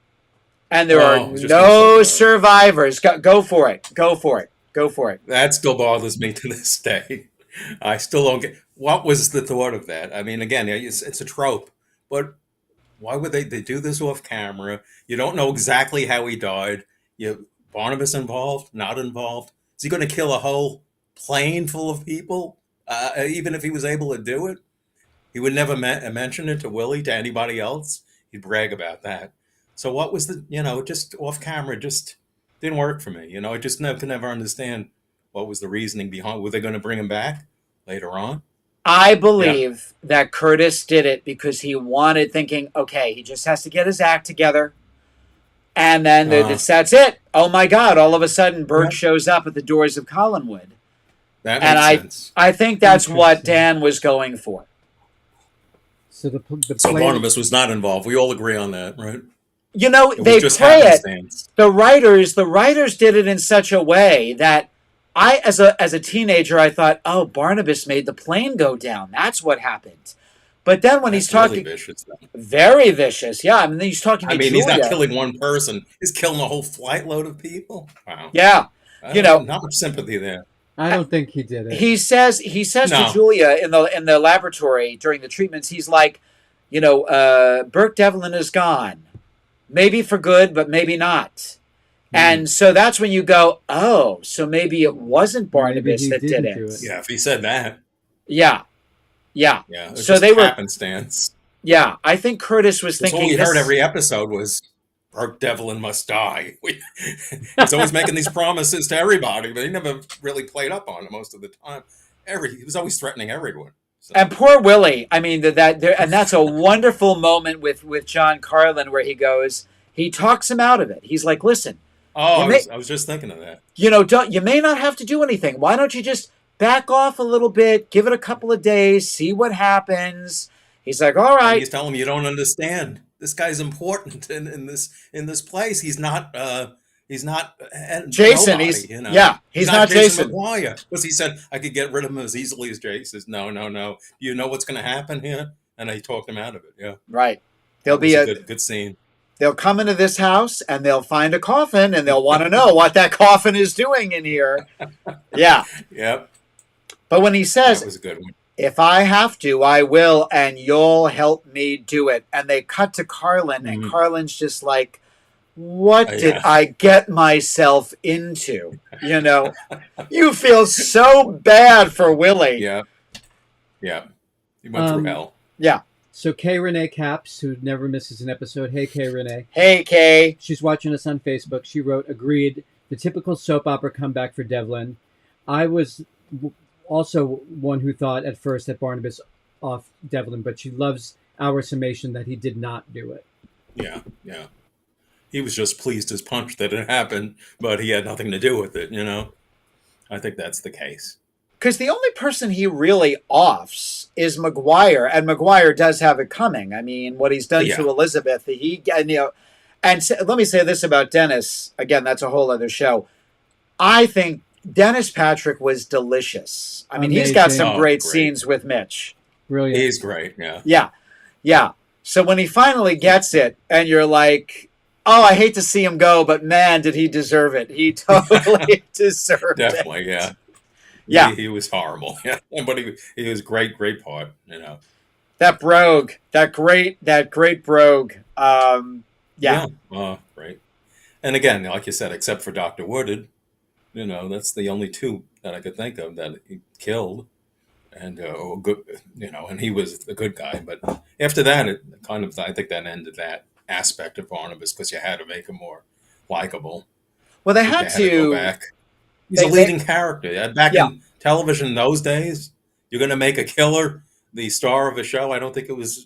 and there are Oh, I was just going to talk no about it. survivors. Go for it. Go for it. Go for it. That still bothers me to this day. I still don't get what was the thought of that. I mean, again, it's a trope, but why would they do this off camera? You don't know exactly how he died. You Barnabas involved, not involved. Is he going to kill a whole plane full of people? Even if he was able to do it, he would never mention it to Willie, to anybody else. He'd brag about that. So what was just off camera, just didn't work for me. I just could never understand what was the reasoning behind. Were they going to bring him back later on? I Yeah. believe that Curtis did it because he wanted, thinking, okay, he just has to get his act together. And then Uh, that's it. Oh my God. All of a sudden, Burke yeah, shows up at the doors of Collinwood. that And makes sense. I think that's what Interesting. Dan was going for. So the So plane. Barnabas was not involved. We all agree on that, right? It was They just play it. happenstance. The writers did it in such a way that as a teenager, I thought, oh, Barnabas made the plane go down. That's what happened. But then when he's That's really talking, vicious, though. very vicious, yeah. I mean, he's talking I to mean, he's not Julia, killing one person. He's killing a whole flight load of people. Wow. yeah. You know, Not much sympathy there. I don't think he did it. he says to No. Julia in the laboratory during the treatments, he's like, Burke Devlin is gone, maybe for good, but maybe not. Hmm. And so that's when you go, oh, so maybe it wasn't Maybe Barnabas he that did didn't do it. it. Yeah, if he said that, Yeah, yeah. yeah, it was So just they were, happenstance. yeah. I think Curtis was That's all thinking we heard this. every episode was Burke Devlin must die. He's always making these promises to everybody, but he never really played up on it most of the time. He was always threatening everyone. So, And poor Willie. I mean and that's a wonderful moment with John Carlin where he talks him out of it. He's like, listen, oh, you may I was just thinking of that. don't you may not have to do anything. Why don't you just back off a little bit, give it a couple of days, see what happens. He's like, all And right, he's telling him, you don't understand. This guy's important in this place. He's not Jason. nobody. He's He's not not Jason Jason. McGuire. Because he said I could get rid of him as easily as Jay. He says, no, no, no. You know what's going to happen here? And he talked him out of it. Yeah, Right. There'll that be was a a good scene. they'll come into this house and they'll find a coffin and they'll want to know what that coffin is doing in here. Yeah. Yep, But when he that says, was a good one. if I have to, I will, and you'll help me do it. And they cut to Carlin, and Mhm. Carlin's just like, what did Yeah, I get myself into? You feel so bad for Willie. yeah, yeah. He went through Um, hell. Yeah. So Kay Renee Caps, who never misses an episode. Hey, Kay Renee. Hey, Kay. She's watching us on Facebook. She wrote, agreed, the typical soap opera comeback for Devlin. I was also one who thought at first that Barnabas off Devlin, but she loves our summation that he did not do it. Yeah, yeah. He was just pleased as punch that it happened, but he had nothing to do with it. I think that's the case. Because the only person he really offs is McGuire, and McGuire does have it coming. I mean, what he's done Yeah, to Elizabeth, let me say this about Dennis. Again, that's a whole other show. I think Dennis Patrick was delicious. I mean, he's got Amazing. some oh, great great. scenes with Mitch. Brilliant. He's great. Yeah, Yeah, yeah. So when he finally gets it, and you're like, oh, I hate to see him go, but man, did he deserve it. He totally deserved it. definitely. Yeah, Yeah, he was horrible. Yeah, but he was great part. that brogue, that great brogue. Yeah. Great. And again, like you said, except for Dr. Woodard, that's the only two that I could think of that he killed, and good, and he was a good guy. But after that, I think that ended that aspect of Barnabas because you had to make him more likable. Well, they I think had they had to go to. back. He's a leading character. Back Yeah. in television in those days, you're going to make a killer the star of a show. I don't think it was,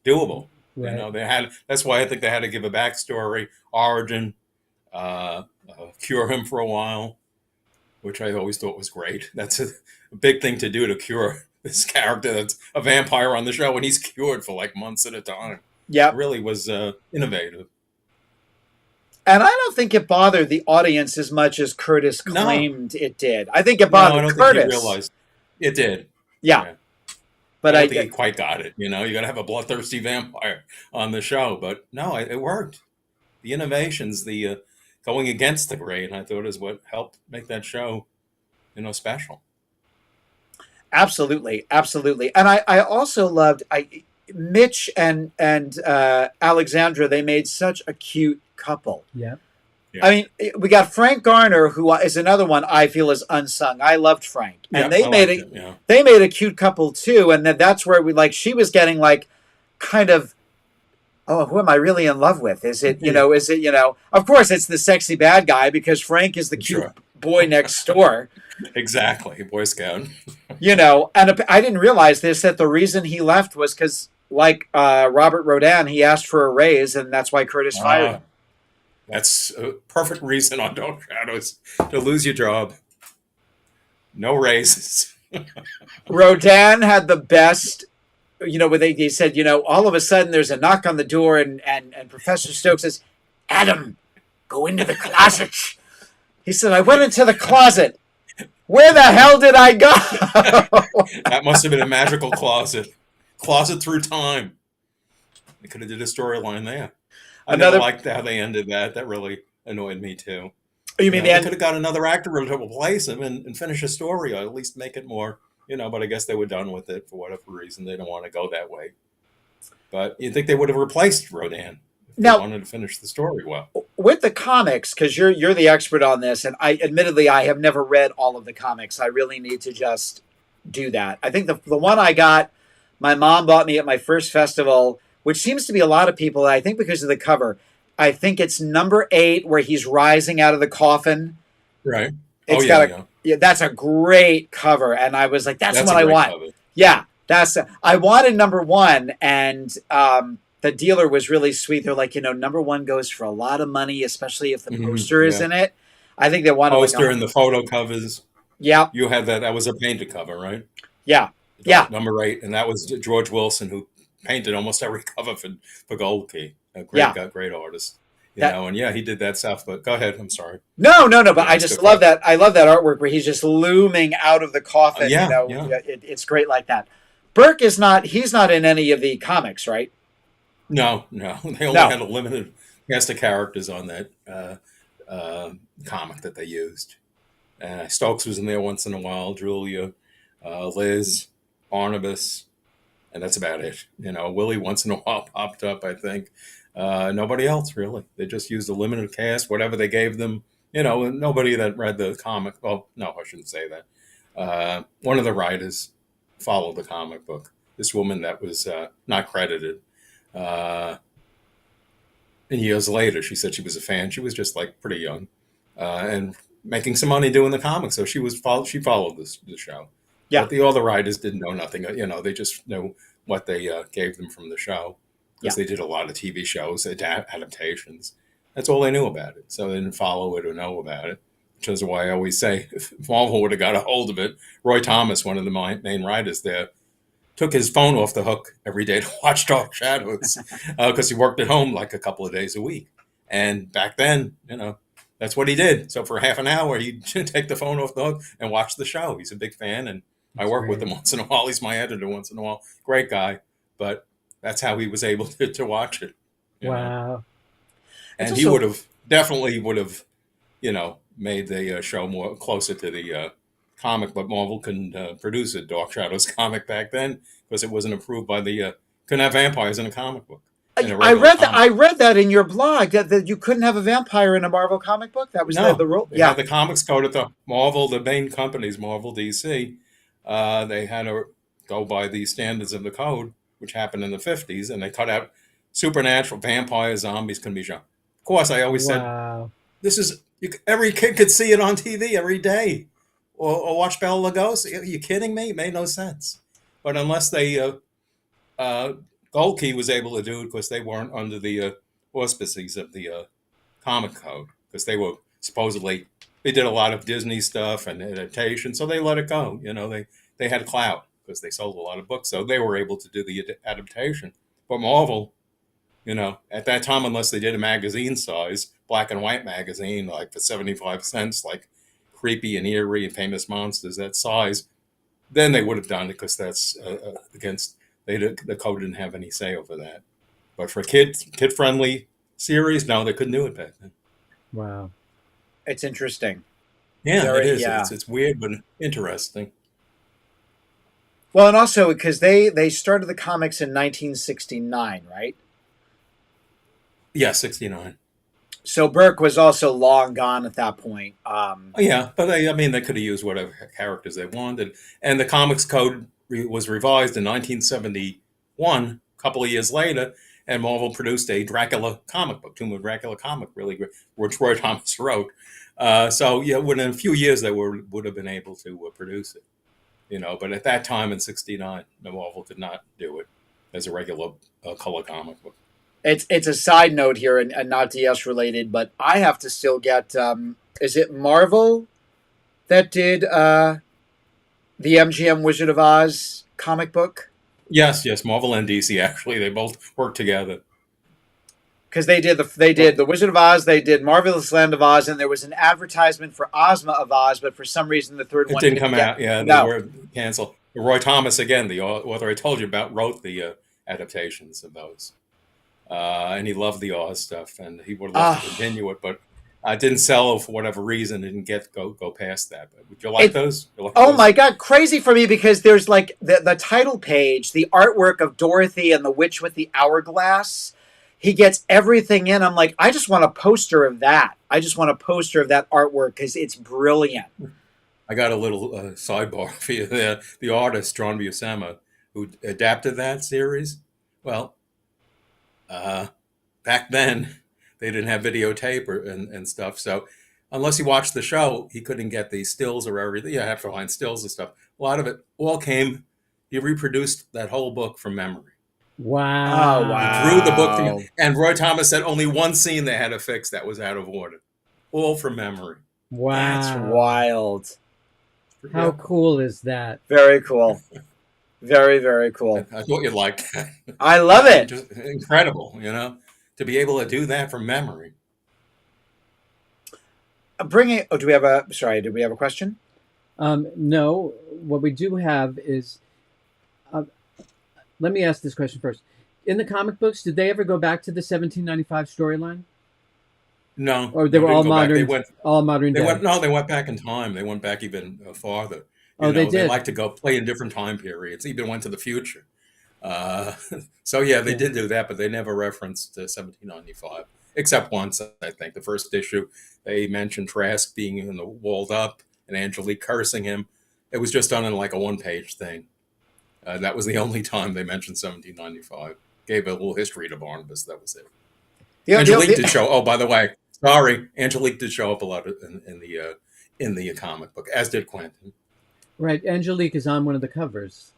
doable. Right. That's why I think they had to give a backstory, origin, cure him for a while, which I always thought was great. That's a big thing to do, to cure this character that's a vampire on the show, and he's cured for like months at a time. It Yep. really was innovative. And I don't think it bothered the audience as much as Curtis No, claimed it did. I think it no, I bothered don't think he Curtis. realized it did. Yeah, Yeah. but I don't think I he quite got it. You got to have a bloodthirsty vampire on the show, but no, it worked. The innovations, the going against the grain, I thought is what helped make that show, special. absolutely, absolutely. And I also loved Mitch and Alexandra. They made such a cute couple. Yeah. Yeah. I mean, we got Frank Garner, who is another one I feel is unsung. I loved Frank, Yeah, and they I made liked it. it. Yeah. They made a cute couple too, and that's where we like. She was getting like, kind of, oh, who am I really in love with? Is it Is it Of course, it's the sexy bad guy because Frank is the cute Sure. boy next door. Exactly, Boy Scout. And I didn't realize this, that the reason he left was because, like Robert Rodin, he asked for a raise, and that's why Curtis fired him. That's a perfect reason on Dark Shadows to lose your job. No raises. Rodin had the best, where they said, all of a sudden there's a knock on the door, and Professor Stokes says, Adam, go into the closet. He said, I went into the closet. Where the hell did I go? That must have been a magical closet. Closet through time. They could have did a storyline there. I never liked how they ended that. That really annoyed me too. You mean they could have got another actor to replace him and finish a story, or at least make it more, but I guess they were done with it for whatever reason. They didn't want to go that way. But you'd think they would have replaced Rodin if they wanted to finish the story well. With the comics, because you're the expert on this, and I have never read all of the comics. I really need to just do that. I think the one I got, my mom bought me at my first festival, which seems to be a lot of people, I think because of the cover. I think it's number 8 where he's rising out of the coffin. Right. That's a great cover. And I was like, that's what I want. Cover. Yeah. I wanted number 1, and the dealer was really sweet. They're like, number 1 goes for a lot of money, especially if the poster is in it. I think they wanted poster and the photo covers. Yeah. You had that. That was a painted cover, right? Yeah. Yeah. Number 8. And that was George Wilson, who painted almost every cover for Gold Key. A great artist. And he did that stuff. But go ahead. I'm sorry. No. But I just love that. I love that artwork where he's just looming out of the coffin. It's great like that. Burke is not. He's not in any of the comics, right? No. They only had a limited cast of characters on that comic that they used. Stokes was in there once in a while. Julia, Liz, Barnabas. And that's about it. Willie once in a while popped up, I think. Nobody else, really. They just used a limited cast, whatever they gave them. Nobody that read the comic. Well, no, I shouldn't say that. One of the writers followed the comic book. This woman that was not credited. And years later, she said she was a fan. She was just like pretty young and making some money doing the comics. So she followed the show. Yeah. But the other writers didn't know nothing. They just knew what they gave them from the show because they did a lot of TV shows, adaptations. That's all they knew about it. So they didn't follow it or know about it, which is why I always say if Marvel would have got a hold of it, Roy Thomas, one of the main writers there, took his phone off the hook every day to watch Dark Shadows because he worked at home like a couple of days a week. And back then, that's what he did. So for half an hour, he'd take the phone off the hook and watch the show. He's a big fan, and I work with him once in a while. He's my editor once in a while. Great guy. But that's how he was able to watch it. Wow. And he would have made the show more closer to the comic, but Marvel couldn't produce a Dark Shadows comic back then because it wasn't approved by the couldn't have vampires in a comic book. I read that in your blog that you couldn't have a vampire in a Marvel comic book. That was the rule. Yeah, the comics code at the Marvel, the main companies, Marvel, DC. They had to go by the standards of the code, which happened in the 50s, and they cut out supernatural vampires, zombies couldn't be shown. Of course, I always said, this is every kid could see it on TV every day. or watch Bela Lugosi. Are you kidding me? It made no sense. But unless they Gold Key was able to do it because they weren't under the auspices of the comic code, because they were supposedly, they did a lot of Disney stuff and adaptation, so they let it go. They had clout because they sold a lot of books, so they were able to do the adaptation. But Marvel, at that time, unless they did a magazine size, black and white magazine, like for 75 cents, like Creepy and Eerie and Famous Monsters, that size, then they would have done it because that's against, the code didn't have any say over that. But for kid friendly series, no, they couldn't do it back then. Wow. It's interesting. Yeah, it is. Yeah. It's weird but interesting. Well, and also because they started the comics in 1969, right? Yeah, 69. So Burke was also long gone at that point. Yeah, but they could have used whatever characters they wanted. And the comics code was revised in 1971, a couple of years later, and Marvel produced a Dracula comic book, Tomb of Dracula comic, really, which Roy Thomas wrote. So yeah, within a few years they would have been able to produce it. But at that time in '69, Marvel did not do it as a regular color comic book. It's a side note here and not DS related, but I have to still get. Is it Marvel that did the MGM Wizard of Oz comic book? Yes, Marvel and DC, actually, they both worked together. Because they did the Wizard of Oz, they did Marvelous Land of Oz, and there was an advertisement for Ozma of Oz, but for some reason the third It one didn't come out. Yeah, no. They were canceled. Roy Thomas, again, the author I told you about, wrote the adaptations of those, and he loved the Oz stuff, and he would love to continue it, but didn't sell for whatever reason. Didn't go past that. But would you like those? My God, crazy for me because there's like the title page, the artwork of Dorothy and the Witch with the Hourglass. He gets everything in. I'm like, I just want a poster of that. I just want a poster of that artwork because it's brilliant. I got a little sidebar for you there. The artist, John Buscema, who adapted that series, well, back then they didn't have videotape and stuff. So unless you watched the show, he couldn't get the stills or everything. You have to find stills and stuff. A lot of it all came, he reproduced that whole book from memory. Wow. Oh, wow. He drew the book together. And Roy Thomas said only one scene they had to fix that was out of order. All from memory. Wow. That's wild. How cool is that? Very cool. Very, very cool. I thought you'd like that. I love it. Just incredible, to be able to do that from memory. Do we have a question? No. What we do have is, let me ask this question first. In the comic books, did they ever go back to the 1795 storyline? No. Or they were all modern? All modern day? They went back in time. They went back even farther. They did. They like to go play in different time periods. Even went to the future. So yeah, they did do that, but they never referenced 1795, except once, I think. The first issue, they mentioned Trask being in the walled up and Angelique cursing him. It was just done in like a one-page thing. That was the only time they mentioned 1795. Gave a little history to Barnabas. That was it. Angelique did show. Oh, by the way, sorry, Angelique did show up a lot in the comic book, as did Quentin. Right, Angelique is on one of the covers.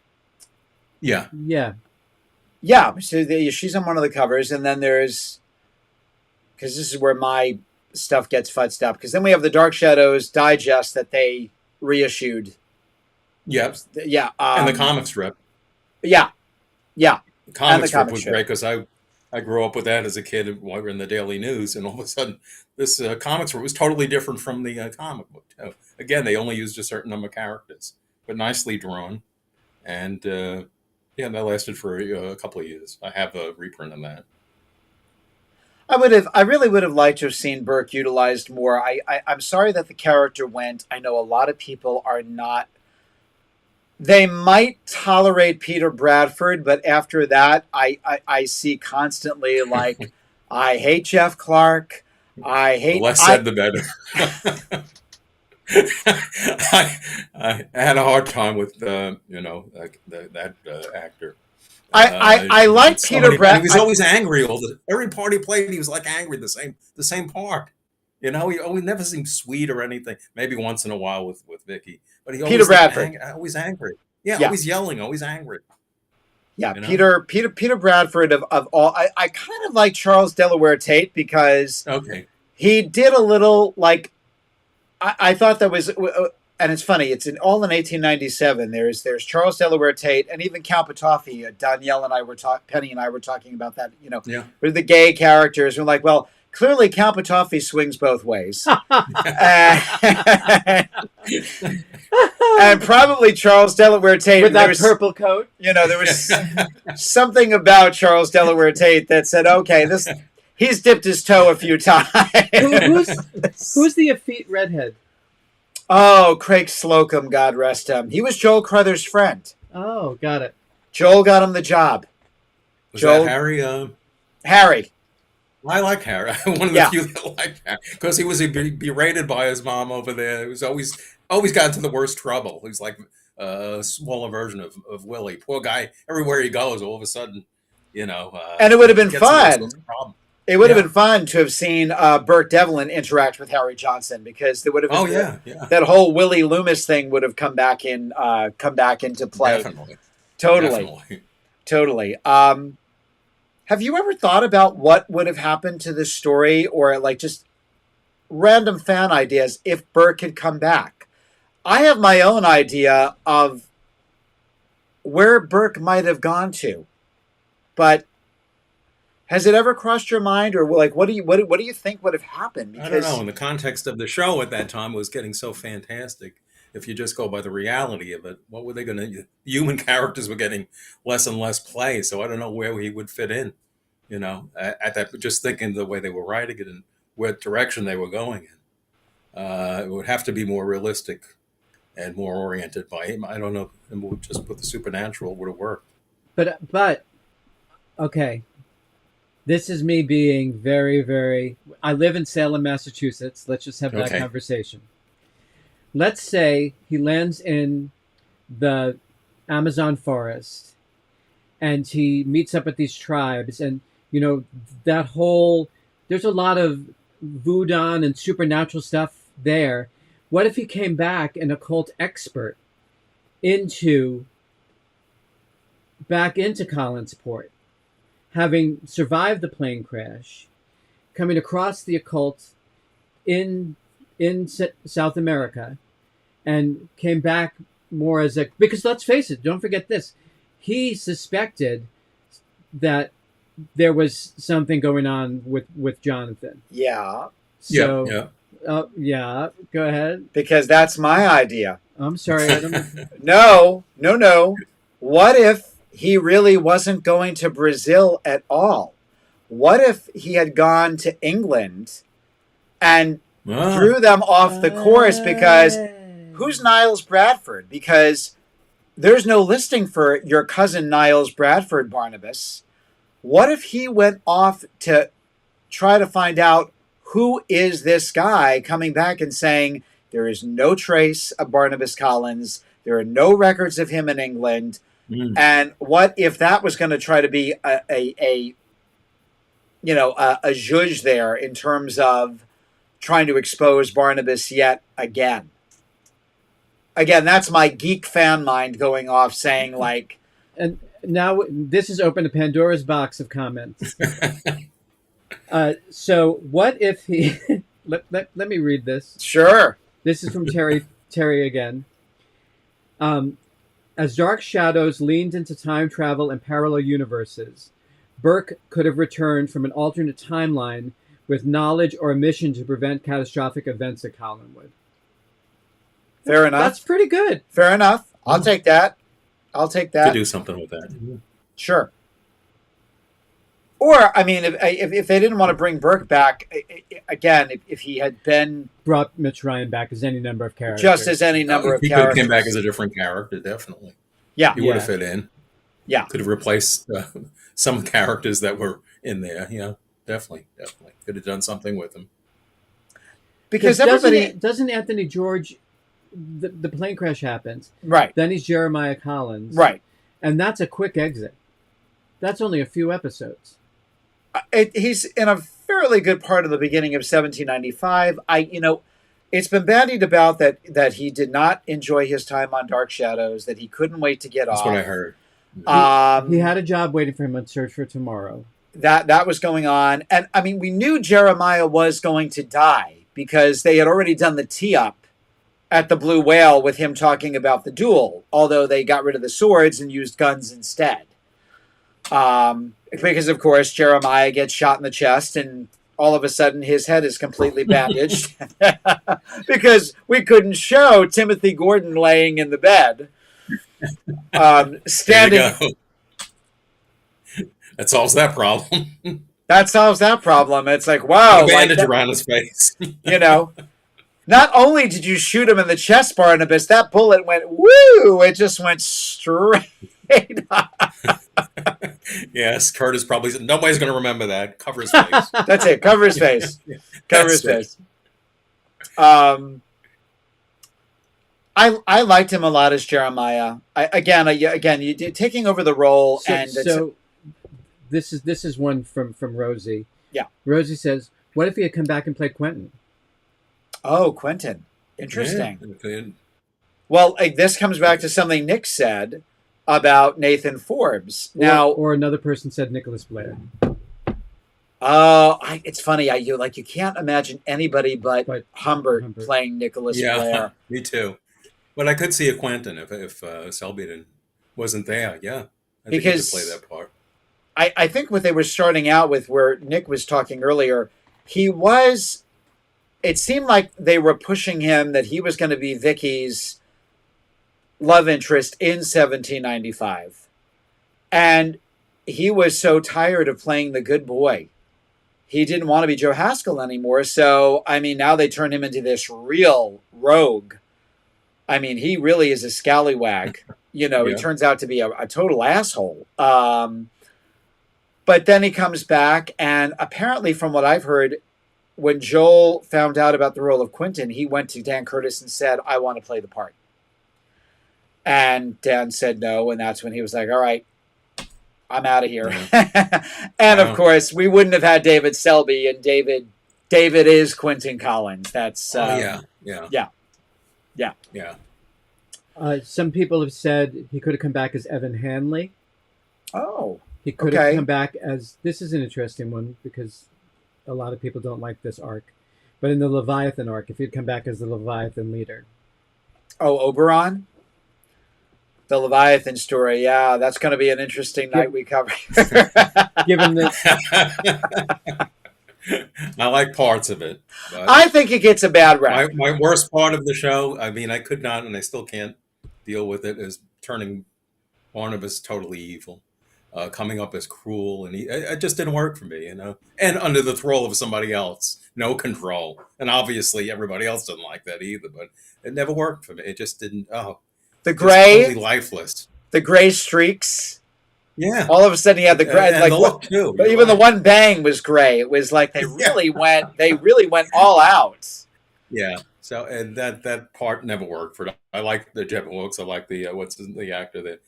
Yeah. So she's on one of the covers, and then there's, because this is where my stuff gets futzed up. Because then we have the Dark Shadows digest that they reissued. Yep. Yeah. And the comic strip. Yeah. The comic strip was great because I grew up with that as a kid while we were in the Daily News, and all of a sudden this comic strip was totally different from the comic book too. Again, they only used a certain number of characters, but nicely drawn, and that lasted for a couple of years. I have a reprint of that. I really would have liked to have seen Burke utilized more. I'm sorry that the character went. I know a lot of people are not. They might tolerate Peter Bradford, but after that, I see constantly like, I hate Jeff Clark. The less said, the better. I had a hard time with that actor. I like Peter Bradford. He was always angry. Every part he played, he was like angry. The same part. You know, he always never seemed sweet or anything. Maybe once in a while with Vicky, but he Peter always seemed Bradford. always angry. Yeah, Yeah. always yelling, always angry. Yeah, You know. Peter Bradford of all, I kind of like Charles Delaware Tate because Okay. he did a little like I thought that was, and it's funny. It's all in 1897. There's Charles Delaware Tate and even Count Patoffi. Danielle and I were Penny and I were talking about that. You know, Yeah. with the gay characters. We're like, well, clearly Count Patoffi swings both ways, and probably Charles Delaware Tate with that purple coat. You know, there was something about Charles Delaware Tate that said, okay, he's dipped his toe a few times. Who's the effete redhead? Oh, Craig Slocum, God rest him. He was Joel Crothers' friend. Oh, got it. Joel got him the job. Was that Harry? Harry. I like Harry. One of the few that like Harry because he was berated by his mom over there. He was always got into the worst trouble. He's like a smaller version of Willie. Poor guy. Everywhere he goes, all of a sudden, you know. And it would have been fun. It would have been fun to have seen Burke Devlin interact with Harry Johnson because there would have been that whole Willie Loomis thing would have come back into play. Definitely. Totally. Have you ever thought about what would have happened to this story or like just random fan ideas if Burke had come back? I have my own idea of where Burke might have gone to, but has it ever crossed your mind, or like what do you think would have happened? Because, I don't know. In the context of the show at that time, it was getting so fantastic. If you just go by the reality of it, what were they going to? Human characters were getting less and less play, so I don't know where he would fit in. You know, at that, just thinking the way they were writing it and what direction they were going in, it would have to be more realistic and more oriented by him. I don't know, and we'll just put the supernatural would have worked. But okay. This is me being very, very... I live in Salem, Massachusetts. Let's just have that conversation. Let's say he lands in the Amazon forest and he meets up with these tribes and, you know, that whole... There's a lot of voodoo and supernatural stuff there. What if he came back an occult expert back into Collinsport? Having survived the plane crash, coming across the occult in South America, and came back more as a... Because let's face it, don't forget this. He suspected that there was something going on with Jonathan. Yeah. So, yeah. Go ahead. Because that's my idea. I'm sorry, Adam. No. What if he really wasn't going to Brazil at all? What if he had gone to England and threw them off the course? Because who's Niles Bradford? Because there's no listing for your cousin Niles Bradford, Barnabas. What if he went off to try to find out who is this guy coming back and saying there is no trace of Barnabas Collins, there are no records of him in England. And what if that was going to try to be a zhuzh there in terms of trying to expose Barnabas yet again? Again, that's my geek fan mind going off saying like... And now this is open to Pandora's box of comments. So what if he... let me read this. Sure. This is from Terry again. As Dark Shadows leaned into time travel and parallel universes, Burke could have returned from an alternate timeline with knowledge or a mission to prevent catastrophic events at Collinwood. Fair enough. That's pretty good. Fair enough. I'll take that. To do something with that. Sure. Or, I mean, if they didn't want to bring Burke back, again, if he had been... Brought Mitch Ryan back as any number of characters. Just as any number of characters. He could have came back as a different character, definitely. Yeah. He would have fit in. Yeah. Could have replaced some characters that were in there. Yeah, definitely. Could have done something with them. Because everybody... Doesn't Anthony George... The plane crash happens. Right. Then he's Jeremiah Collins. Right. And that's a quick exit. That's only a few episodes. He's in a fairly good part of the beginning of 1795. It's been bandied about that he did not enjoy his time on Dark Shadows, that he couldn't wait to get That's what I off. heard. He had a job waiting for him on Search for Tomorrow. That was going on. And I mean, we knew Jeremiah was going to die because they had already done the tee-up at the Blue Whale with him talking about the duel, although they got rid of the swords and used guns instead. Because, of course, Jeremiah gets shot in the chest and all of a sudden his head is completely bandaged because we couldn't show Timothy Gordon laying in the bed. Standing. That solves that problem. That solves that problem. It's like, wow. A bandage around his face. Not only did you shoot him in the chest, Barnabas, that bullet went, woo! It just went straight up. Yes, Curtis probably said, nobody's going to remember that. Cover his face. That's it. Cover his face. Cover his face. I liked him a lot as Jeremiah. You taking over the role, this is one from Rosie. Yeah. Rosie says, "What if he had come back and played Quentin?" Oh, Quentin. Interesting. Yeah. Well, this comes back to something Nick said about Nathan Forbes. Or another person said Nicholas Blair. It's funny. You can't imagine anybody but Humbert playing Nicholas Blair. Me too. But I could see a Quentin if Selby wasn't there. Yeah, I think he could play that part. I think what they were starting out with, where Nick was talking earlier, it seemed like they were pushing him that he was going to be Vicky's love interest in 1795. And he was so tired of playing the good boy. He didn't want to be Joe Haskell anymore. So, I mean, now they turn him into this real rogue. I mean, he really is a scallywag. He turns out to be a total asshole. But then he comes back, and apparently from what I've heard, when Joel found out about the role of Quentin, he went to Dan Curtis and said, I want to play the part. And Dan said no, and that's when he was like, all right, I'm out of here. And of course, we wouldn't have had David Selby, and David is Quentin Collins. That's yeah. Some people have said he could have come back as Evan Hanley. Oh, he could have come back as, this is an interesting one because a lot of people don't like this arc, but in the Leviathan arc, if he'd come back as the Leviathan leader. Oh, Oberon? The Leviathan story, yeah, that's going to be an interesting night we cover. Given that, I like parts of it. I think it gets a bad rap. My worst part of the show, I mean, I could not, and I still can't deal with it, is turning Barnabas totally evil, coming up as cruel, and it just didn't work for me, and under the thrall of somebody else, no control, and obviously everybody else doesn't like that either, but it never worked for me. It just didn't. The gray, totally lifeless. The gray streaks. Yeah. All of a sudden, he had the gray. And the look too. But even the one bang was gray. It was like they really went. They really went all out. Yeah. So and that part never worked for. I like the Jeb Wilkes. I like the the actor that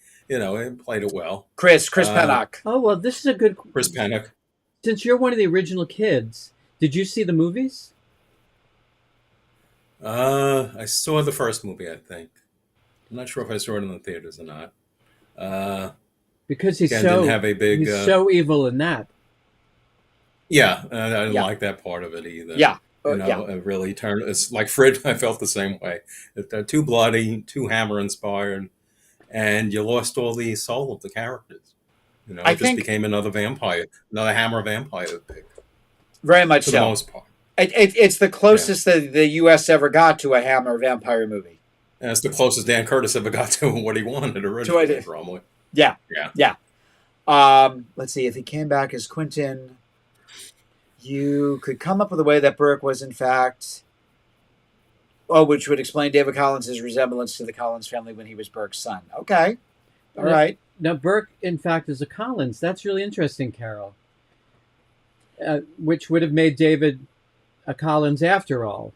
played it well. Chris Pennock. Oh well, this is a good. Chris Pennock. Since you're one of the original kids, did you see the movies? I saw the first movie. I think. I'm not sure if I saw it in the theaters or not. Because he's didn't have a big. He's so evil in that. Yeah, I didn't like that part of it either. Yeah, it really turned. It's like Frid. I felt the same way. Too bloody, too Hammer inspired, and you lost all the soul of the characters. It just became another vampire, another Hammer vampire pick. Very much for so. the most part. It's the closest that the U.S. ever got to a Hammer vampire movie. And it's the closest Dan Curtis ever got to what he wanted originally. Probably. Yeah. Let's see. If he came back as Quentin, you could come up with a way that Burke was, in fact, which would explain David Collins' resemblance to the Collins family when he was Burke's son. Okay. All right. Now, Burke, in fact, is a Collins. That's really interesting, Carol. Which would have made David a Collins after all.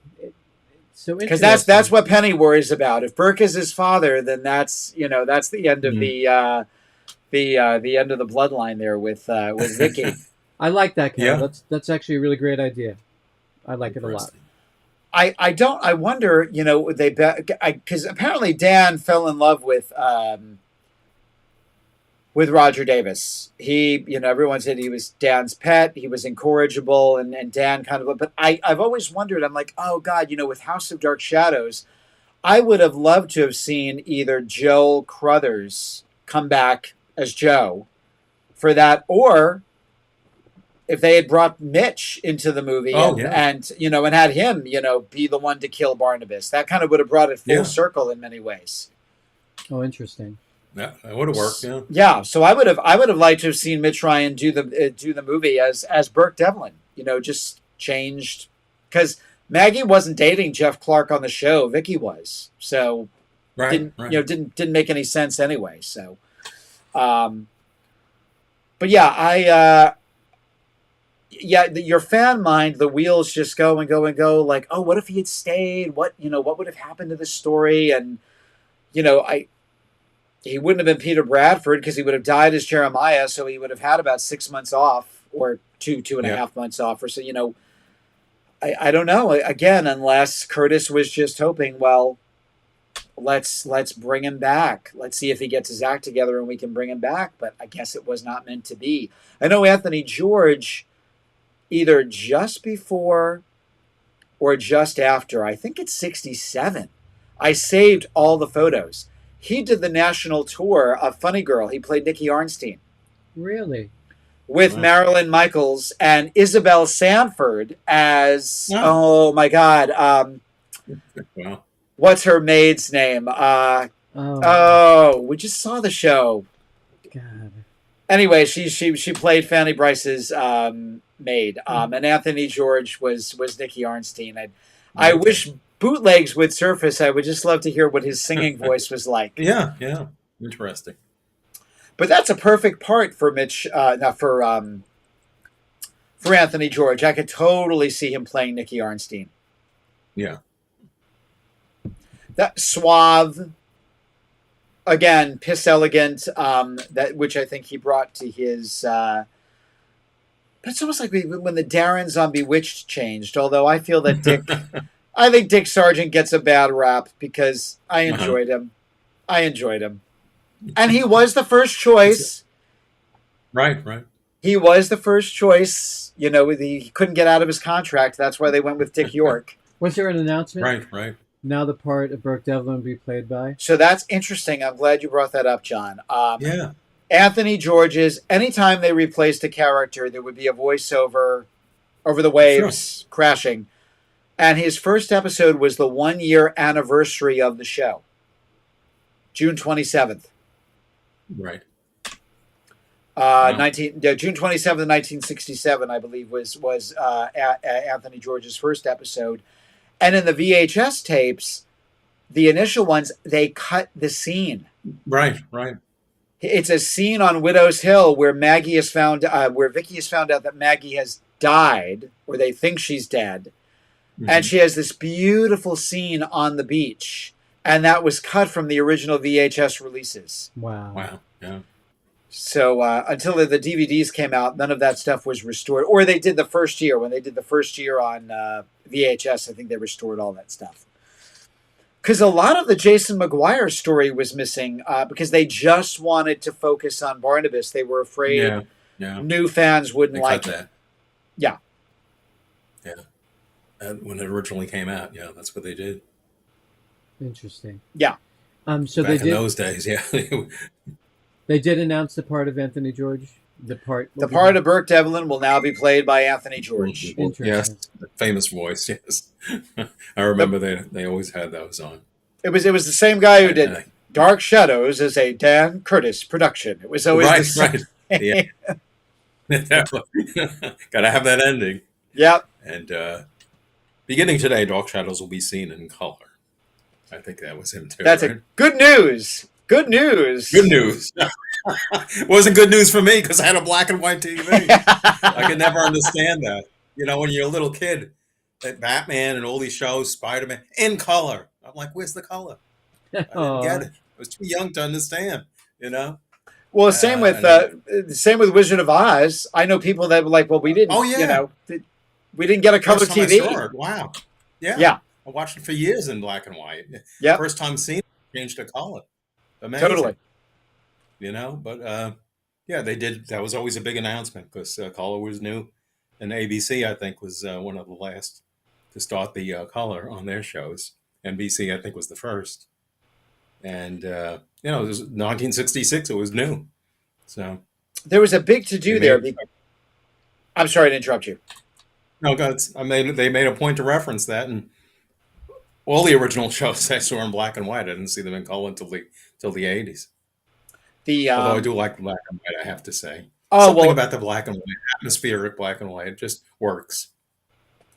So because that's what Penny worries about. If Burke is his father, then that's the end of the end of the bloodline there with Vicky. I like that, Carol. Yeah. That's actually a really great idea. I like it a lot. Interesting. I wonder, because apparently Dan fell in love with Roger Davis. Everyone said he was Dan's pet. He was incorrigible, and Dan kind of. But I've always wondered. I'm like, oh God, with House of Dark Shadows, I would have loved to have seen either Joel Crothers come back as Joe for that, or if they had brought Mitch into the movie Oh, and yeah. and had him, be the one to kill Barnabas, that kind of would have brought it full Yeah. circle in many ways. Oh, interesting. Yeah, that would have worked. Yeah. Yeah, so I would have liked to have seen Mitch Ryan do the movie as Burke Devlin. Just changed because Maggie wasn't dating Jeff Clark on the show. Vicky was, so Right. didn't make any sense anyway. So, but yeah, your fan mind, the wheels just go and go and go. Like, oh, what if he had stayed? What would have happened to this story? And he wouldn't have been Peter Bradford because he would have died as Jeremiah, so he would have had about 6 months off, or two and a half months off, or so. I don't know. Again, unless Curtis was just hoping, well, let's bring him back. Let's see if he gets his act together and we can bring him back. But I guess it was not meant to be. I know Anthony George, either just before or just after, I think it's 67. I saved all the photos. He did the national tour of Funny Girl. He played Nikki Arnstein. Really? With Marilyn Michaels and Isabel Sanford as, oh my God, Wow. what's her maid's name? We just saw the show. God. Anyway, she played Fanny Bryce's maid, and Anthony George was Nikki Arnstein. I wish bootlegs would surface. I would just love to hear what his singing voice was like. Yeah, interesting. But that's a perfect part for Mitch, for Anthony George. I could totally see him playing Nikki Arnstein. Yeah. That suave, again, piss elegant, which I think he brought to his. But it's almost like when the Darrens on Bewitched changed. Although I feel that I think Dick Sargent gets a bad rap because I enjoyed him. And he was the first choice. Right. He was the first choice. He couldn't get out of his contract. That's why they went with Dick York. Was there an announcement? Right. Now the part of Burke Devlin will be played by? So that's interesting. I'm glad you brought that up, John. Yeah. Anthony George's, anytime they replaced a character, there would be a voiceover over the waves crashing. And his first episode was the 1-year anniversary of the show. June 27th. Right. June 27th, 1967, I believe, was Anthony George's first episode. And in the VHS tapes, the initial ones, they cut the scene. Right. It's a scene on Widow's Hill where Vicky has found out that Maggie has died, or they think she's dead. Mm-hmm. And she has this beautiful scene on the beach. And that was cut from the original VHS releases. Wow. Yeah. So until the DVDs came out, none of that stuff was restored. Or they did the first year. When they did the first year on VHS, I think they restored all that stuff. Because a lot of the Jason Maguire story was missing because they just wanted to focus on Barnabas. They were afraid new fans wouldn't like it. Yeah. And when it originally came out, that's what they did. Interesting. Yeah. So back in those days, They did announce the part of Anthony George. The part of Burke Devlin will now be played by Anthony George. Yes, the famous voice. Yes, I remember they always had those on. It was the same guy who did Dark Shadows as a Dan Curtis production. It was always the same. Yeah. Gotta have that ending. Yep. And beginning today, Dark Shadows will be seen in color. I think that was him too. That's right? Good news. Good news. Good news. Wasn't good news for me because I had a black and white TV. I could never understand that. When you're a little kid, that Batman and all these shows, Spider-Man, in color. I'm like, where's the color? I didn't get it. I was too young to understand, Well, And I, same with Wizard of Oz. I know people that were like, well, we didn't, oh yeah, we didn't get a color first time I TV. saw it, wow, yeah, Yeah, I watched it for years in black and white. yep, First time seeing it, changed to color, totally. amazing, But yeah, they did. That was always a big announcement because color was new, and ABC I think was one of the last to start the color on their shows. NBC I think was the first, and it was 1966. It was new, so There was a big to they do made there. it. I'm sorry to interrupt you. No, God, they made a point to reference that, and all the original shows I saw in black and white. I didn't see them in color until the 80s. The Although I do like black and white, I have to say. oh Something well, about the black and white atmospheric black and white, it just works.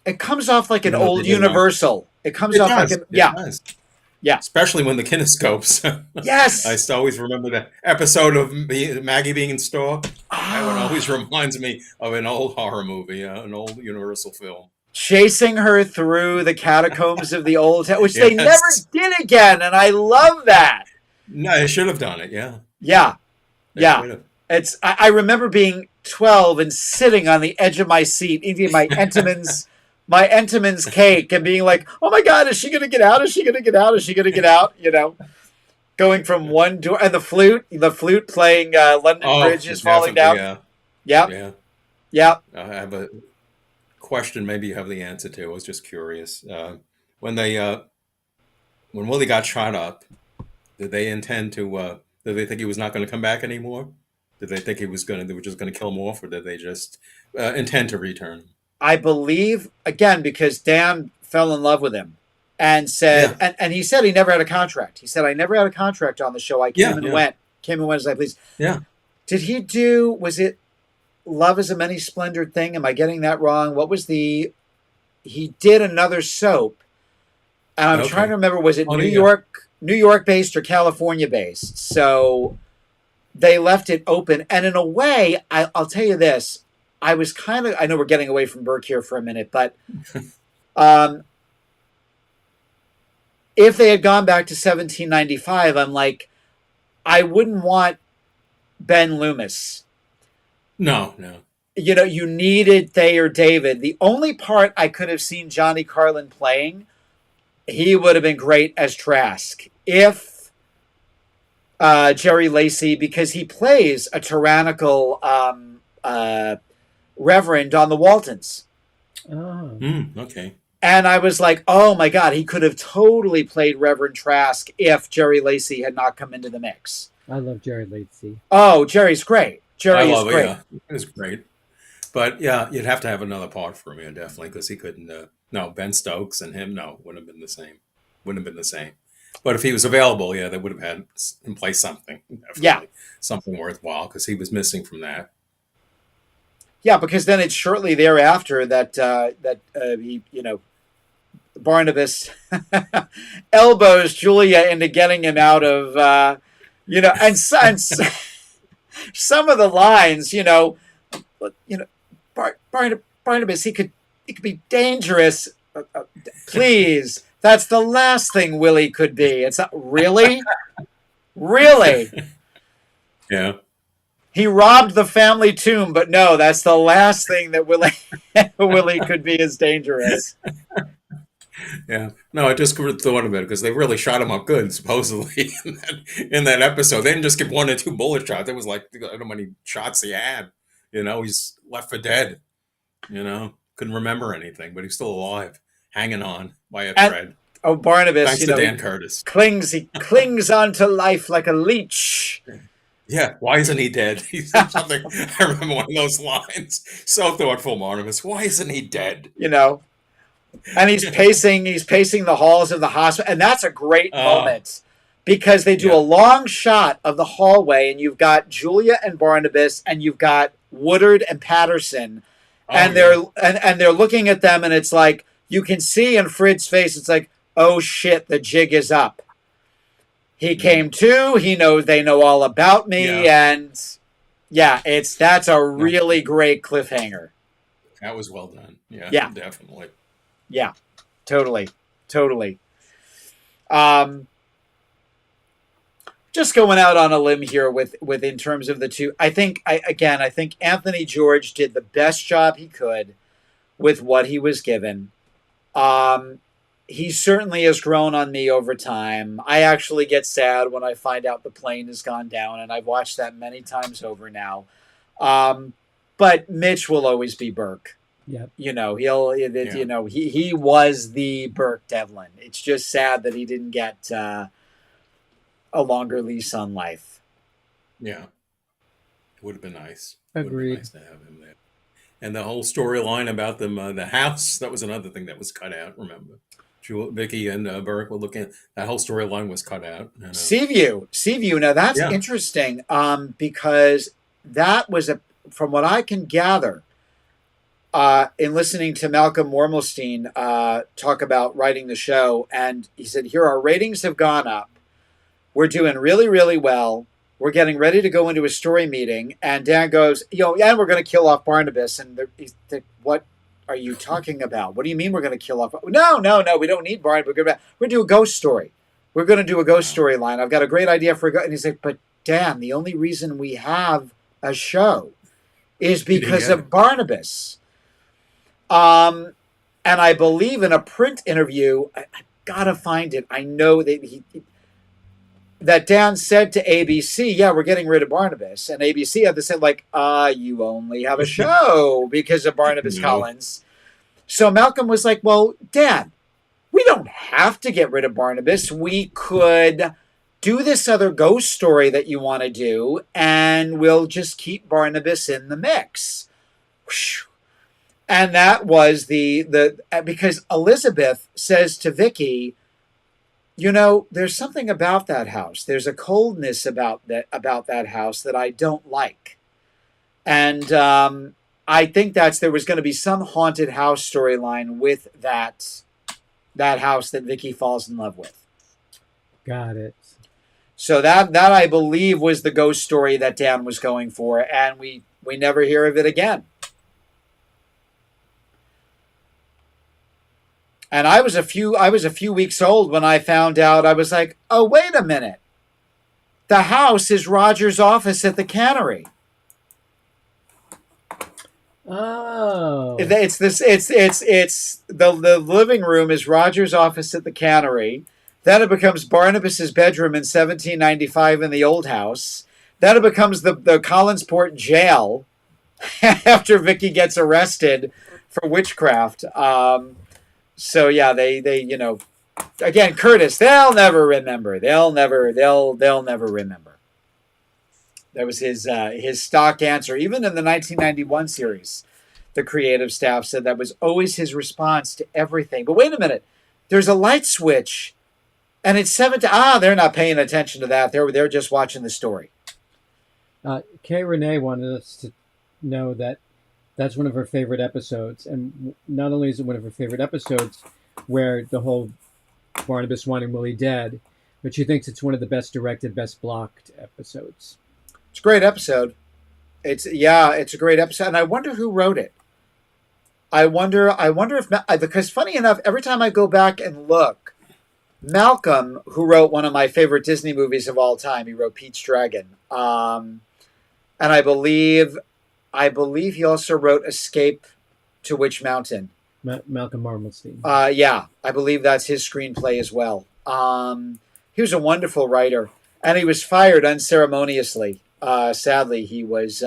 it comes off like an Even though they old did not. Universal. It comes It off like does. an It yeah, does. yeah, Especially when the kinescopes. I yes. still always remember that episode of Maggie being in store. That one always Ah, reminds me of an old horror movie, an old Universal film. chasing her through the catacombs of the old town, which they never Yes. did again, and I love that. No, they should have done it. Yeah, Yeah, they yeah. should have. I remember being 12 and sitting on the edge of my seat eating my Entenmann's cake and being like, "Oh my God, is she going to get out? Is she going to get out? Is she going to get out?" Going from one door and the flute playing London Oh, Bridge is falling definitely. down. Yeah, Yep, yeah. yep. I have a question. Maybe you have the answer to. I was just curious. When they when Willie got shot up, did they intend to? Did they think he was not going to come back anymore? Did they think they were just going to kill him off, or did they just intend to return him? I believe again because Dan fell in love with him and Yeah, said, and he said he never had a contract. He said I never had a contract on the show. I yeah, yeah, came and went as I please. yeah. Did he do? Was it Love is a Many Splendored Thing? Am I getting that wrong? What was the? He did another soap, and I'm trying Okay. to remember. Was it Oh, yeah. New York based or California based? So they left it open, and in a way, I'll tell you this. I was kind of. I know we're getting away from Burke here for a minute, but um, if they had gone back to 1795, I'm like, I wouldn't want Ben Loomis. No, no. You needed Thayer David. The only part I could have seen Johnny Carlin playing, he would have been great as Trask. If Jerry Lacey, because he plays a tyrannical reverend on the Waltons. Oh, Okay. And I was like, oh my God, he could have totally played Reverend Trask if Jerry Lacey had not come into the mix. I love Jared Lacy. Oh, Jerry's great. I Jerry is love it. great. Yeah, it was great. But yeah, you'd have to have another part for him, yeah, definitely, because he couldn't. No, Ben Stokes and him, no, wouldn't have been the same. Wouldn't have been the same. But if he was available, yeah, they would have had him play something, Yeah. definitely something worthwhile, because he was missing from that. Yeah, because then it's shortly thereafter that Barnabas elbows Julia into getting him out of some of the lines, Barnabas he could be dangerous. Please, that's the last thing Willie could be. It's not really, really. Yeah, He robbed the family tomb, but no, that's the last thing that Willie could be as dangerous. yeah. No, I just thought of it because they really shot him up good, supposedly in that episode. They didn't just give 1 or 2 bullet shots. It was like I don't know how many shots he had. He's left for dead. Couldn't remember anything, but he's still alive, hanging on by a And thread. Barnabas, Thanks to Dan Curtis. he clings onto life like a leech. Yeah, why isn't he dead? He said something. I remember one of those lines. So thoughtful, Barnabas. Why isn't he dead? And he's pacing the halls of the hospital, and that's a great moment because they do Yeah. a long shot of the hallway, and you've got Julia and Barnabas, and you've got Woodard and Patterson, and they're looking at them, and it's like you can see in Frid's face, it's like, oh shit, the jig is up. He came to. They know all about me, and yeah, that's a really great cliffhanger. That was well done. Yeah, Yeah. definitely. Yeah, totally. just going out on a limb here with in terms of the two. I think I think Anthony George did the best job he could with what he was given. Um, he certainly has grown on me over time. I actually get sad when I find out the plane has gone down, and I've watched that many times over now. Um, but Mitch will always be Burke. Yeah. You know, he was the Burke Devlin. It's just sad that he didn't get a longer lease on life. Yeah. Would have been nice. Agreed. Would have been nice to have him there. And the whole storyline about them, the house, that was another thing that was cut out, remember? Vicky and Burke were looking at that whole storyline was cut out. Seaview. Now that's interesting because that was from what I can gather in listening to Malcolm Wormelstein talk about writing the show, and he said, "Here, our ratings have gone up. We're doing really, really well. We're getting ready to go into a story meeting." And Dan goes, and we're going to kill off Barnabas. And what are you talking about? What do you mean we're going to kill off? No, we don't need Barnabas. We're going to do a ghost story. We're going to do a ghost storyline. I've got a great idea for a ghost. And he's like, but Dan, the only reason we have a show is because of Barnabas. And I believe in a print interview, I got to find it. I know that that Dan said to ABC, yeah, we're getting rid of Barnabas. And ABC had to say, you only have a show because of Barnabas Collins. So Malcolm was like, well, Dan, we don't have to get rid of Barnabas. We could do this other ghost story that you want to do, and we'll just keep Barnabas in the mix. And that was because Elizabeth says to Vicky, there's something about that house. There's a coldness about that house that I don't like. And I think there was going to be some haunted house storyline with that house that Vicky falls in love with. Got it. So that I believe was the ghost story that Dan was going for, and we never hear of it again. And I was a few weeks old when I found out. I was like, oh, wait a minute. The house is Roger's office at the cannery. Oh. It's the living room is Roger's office at the cannery. Then it becomes Barnabas's bedroom in 1795 in the old house. Then it becomes the Collinsport jail after Vicky gets arrested for witchcraft. So yeah, they again, Curtis, they'll never remember. They'll never remember. That was his stock answer. Even in the 1991 series, the creative staff said that was always his response to everything. But wait a minute, there's a light switch, and it's 7 to they're not paying attention to that. They're just watching the story. Kay Renee wanted us to know that that's one of her favorite episodes. And not only is it one of her favorite episodes where the whole Barnabas wanting Willie dead, but she thinks it's one of the best directed, best blocked episodes. It's a great episode. It's a great episode. And I wonder who wrote it. I wonder if, because funny enough, every time I go back and look, Malcolm, who wrote one of my favorite Disney movies of all time, he wrote Pete's Dragon. And I believe he also wrote Escape to Witch Mountain. Malcolm Marmelstein. I believe that's his screenplay as well. He was a wonderful writer, and he was fired unceremoniously. Sadly, he was.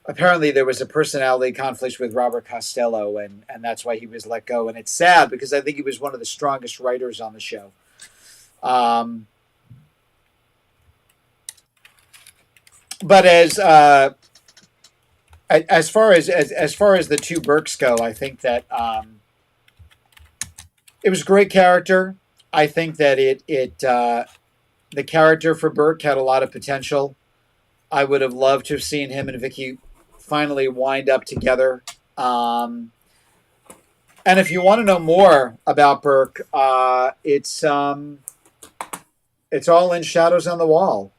Apparently, there was a personality conflict with Robert Costello, and that's why he was let go. And it's sad because I think he was one of the strongest writers on the show. But as far as the two Burkes go, I think that it was a great character. I think that the character for Burke had a lot of potential. I would have loved to have seen him and Vicky finally wind up together. And if you want to know more about Burke, it's all in Shadows on the Wall.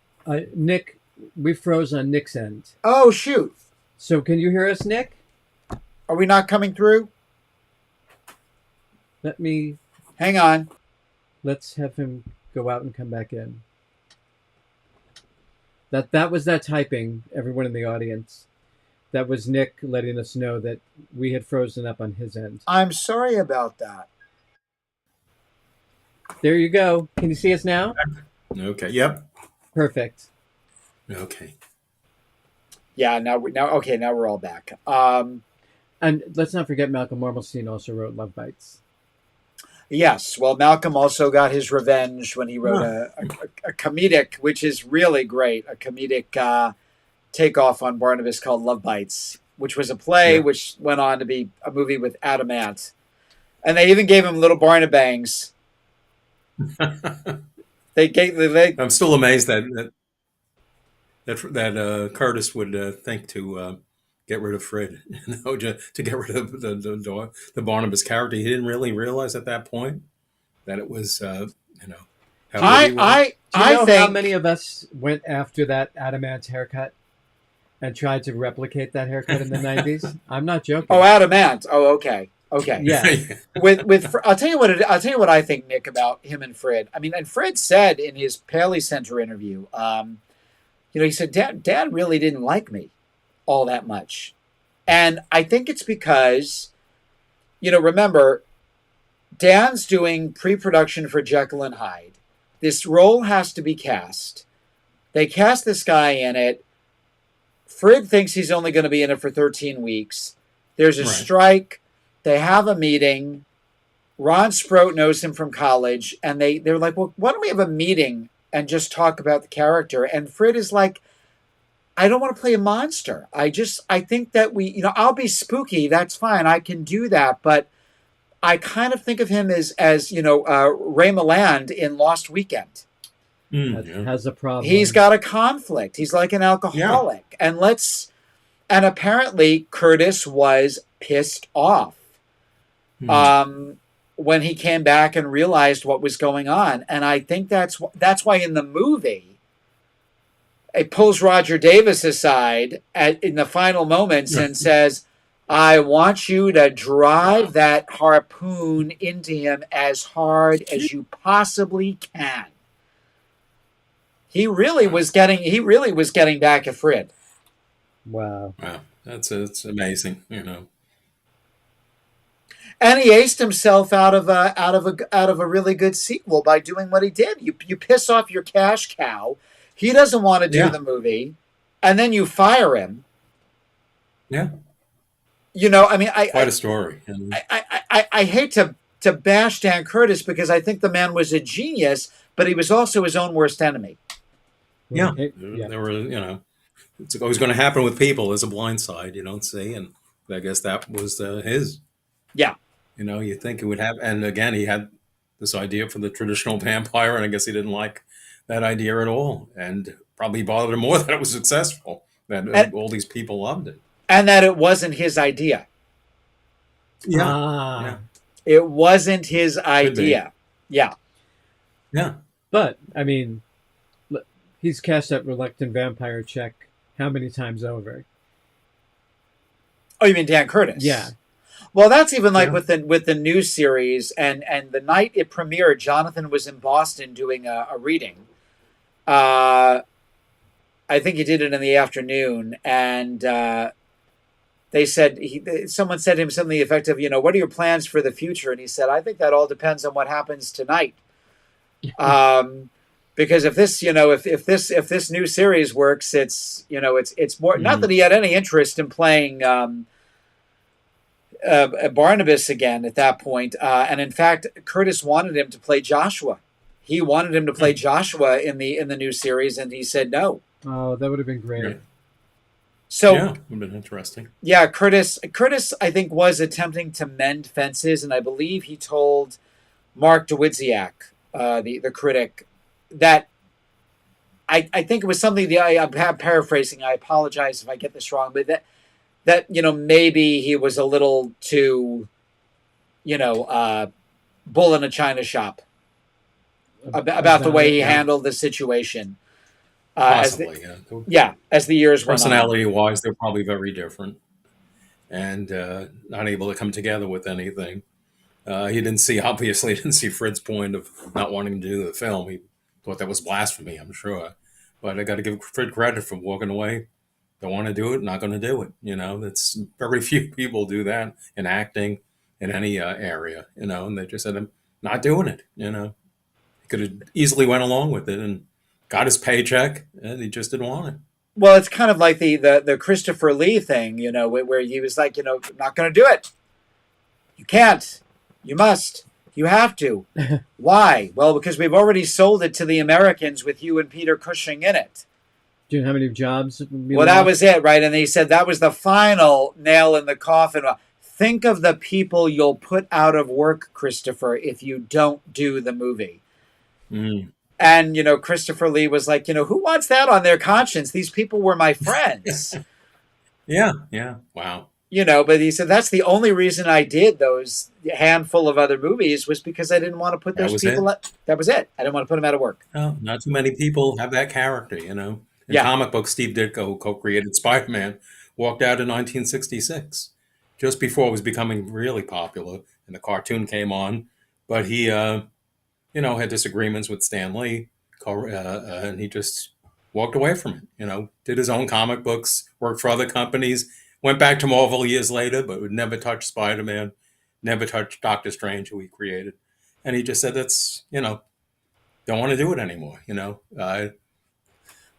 Nick, we froze on Nick's end. Oh, shoot. So can you hear us, Nick? Are we not coming through? Hang on. Let's have him go out and come back in. That was that typing, everyone in the audience. That was Nick letting us know that we had frozen up on his end. I'm sorry about that. There you go. Can you see us now? Okay. Yep. Perfect. Okay. Yeah, now we're all back. And let's not forget Malcolm Marmelstein also wrote Love Bites. Yes, well, Malcolm also got his revenge when he wrote a comedic, which is really great, a comedic takeoff on Barnabas called Love Bites, which was a play which went on to be a movie with Adam Ant. And they even gave him little Barnabangs. I'm still amazed that Curtis would think to get rid of Fred, to get rid of the Barnabas character. He didn't really realize at that point that it was, how good he was. Do you know think how many of us went after that Adam Ant haircut and tried to replicate that haircut in the 90s? I'm not joking. Oh, Adam Ant. Oh, okay. Yeah. I'll tell you what I think, Nick, about him and Fred. I mean, and Fred said in his Paley Center interview, he said, Dad really didn't like me all that much. And I think it's because, remember, Dan's doing pre-production for Jekyll and Hyde. This role has to be cast. They cast this guy in it. Fred thinks he's only going to be in it for 13 weeks. There's a strike. They have a meeting. Ron Sproat knows him from college. And they're like, well, why don't we have a meeting and just talk about the character? And Fred is like, I don't want to play a monster. I think that I'll be spooky. That's fine. I can do that. But I kind of think of him as Ray Milland in Lost Weekend. Has a problem. He's got a conflict. He's like an alcoholic. Yeah. And apparently Curtis was pissed off when he came back and realized what was going on. And I think that's why in the movie, it pulls Roger Davis aside in the final moments and says, I want you to drive that harpoon into him as hard as you possibly can. He really was getting back at Fred. Wow. It's amazing, And he aced himself out of a really good sequel by doing what he did. You piss off your cash cow. He doesn't want to do the movie, and then you fire him. Yeah. Quite a story. I hate to bash Dan Curtis because I think the man was a genius, but he was also his own worst enemy. Yeah. There were, it's always going to happen with people. There's a blind side you don't see, and I guess that was his. Yeah. You think it would happen, and again, he had this idea for the traditional vampire, and I guess he didn't like that idea at all, and probably bothered him more that it was successful, that all these people loved it. And that it wasn't his idea. Yeah. It wasn't his idea. Yeah. Yeah. But, I mean, he's cast that reluctant vampire check how many times over? Oh, you mean Dan Curtis? Yeah. Well, that's even like with the new series, and the night it premiered, Jonathan was in Boston doing a reading. I think he did it in the afternoon, and they said someone said to him something to the effect of, what are your plans for the future? And he said, I think that all depends on what happens tonight. Because if this, if this new series works, it's more not that he had any interest in playing Barnabas again at that point. And in fact, Curtis wanted him to play Joshua. He wanted him to play Joshua in the new series, and he said no. Oh, that would have been great. Yeah. So it would have been interesting. Yeah, Curtis, I think, was attempting to mend fences, and I believe he told Mark Dawidziak, the critic, that I think it was something I'm paraphrasing. I apologize if I get this wrong, but that maybe he was a little too bull in a china shop about the way he handled the situation. Possibly, as the years went on. Personality-wise, they're probably very different, and not able to come together with anything. He didn't see Fred's point of not wanting to do the film. He thought that was blasphemy, I'm sure. but I got to give Fred credit for walking away. Don't want to do it, not going to do it. That's very few people do that in acting in any area, and they just said, I'm not doing it. He could have easily went along with it and got his paycheck, and he just didn't want it. Well, it's kind of like the Christopher Lee thing, where he was like, not going to do it. You can't. You must. You have to. Why? Well, because we've already sold it to the Americans with you and Peter Cushing in it. Do you know how many jobs? Well, that was it, right? And he said that was the final nail in the coffin. Think of the people you'll put out of work, Christopher, if you don't do the movie. Mm. And, Christopher Lee was like, who wants that on their conscience? These people were my friends. Yeah. Wow. But he said, that's the only reason I did those handful of other movies was because I didn't want to put those people out. That was it. I didn't want to put them out of work. Oh, not too many people have that character, In comic books, Steve Ditko, who co-created Spider-Man, walked out in 1966, just before it was becoming really popular, and the cartoon came on. But he, had disagreements with Stan Lee, and he just walked away from it. Did his own comic books, worked for other companies, went back to Marvel years later, but would never touch Spider-Man, never touch Doctor Strange, who he created. And he just said, that's, don't want to do it anymore,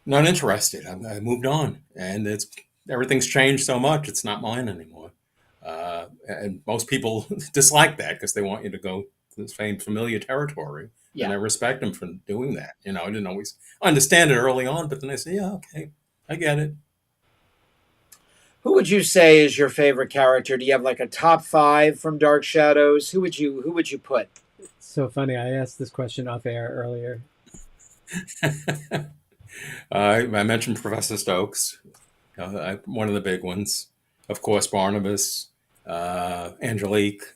not interested. I moved on, and everything's changed so much. It's not mine anymore. And most people dislike that because they want you to go to the same familiar territory. Yeah. And I respect them for doing that. I didn't always understand it early on, but then I say, yeah, okay, I get it. Who would you say is your favorite character? Do you have like a top 5 from Dark Shadows? Who would you put? It's so funny. I asked this question off air earlier. I mentioned Professor Stokes, one of the big ones. Of course, Barnabas, Angelique.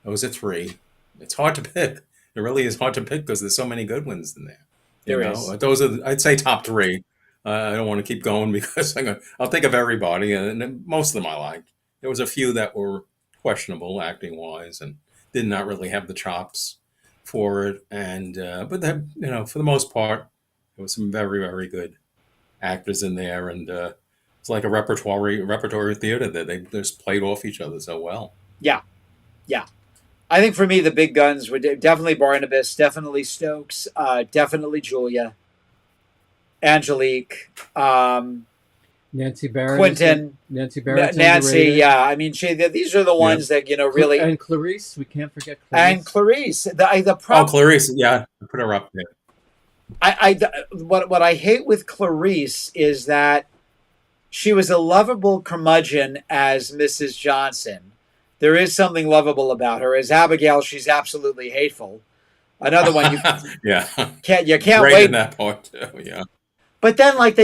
Those are 3. It's hard to pick. It really is hard to pick because there's so many good ones in there. There is. Those are, I'd say, top 3. I don't want to keep going because I'll think of everybody, and most of them I liked. There was a few that were questionable acting-wise and did not really have the chops for it. And but that, for the most part, there was some very, very good actors in there, and it's like a repertory theater that they just played off each other so well. Yeah. I think for me, the big guns were definitely Barnabas, definitely Stokes, definitely Julia, Angelique, Nancy Barrett, Quentin, Nancy Barrett, Nancy. Yeah, I mean, these are the ones that really. And Clarice, we can't forget Clarice. And Clarice, the problem. Oh, Clarice, yeah, put her up there. What I hate with Clarice is that she was a lovable curmudgeon as Mrs. Johnson. There is something lovable about her. As Abigail, she's absolutely hateful. Another one you can't Great wait in that part too, yeah. But then, like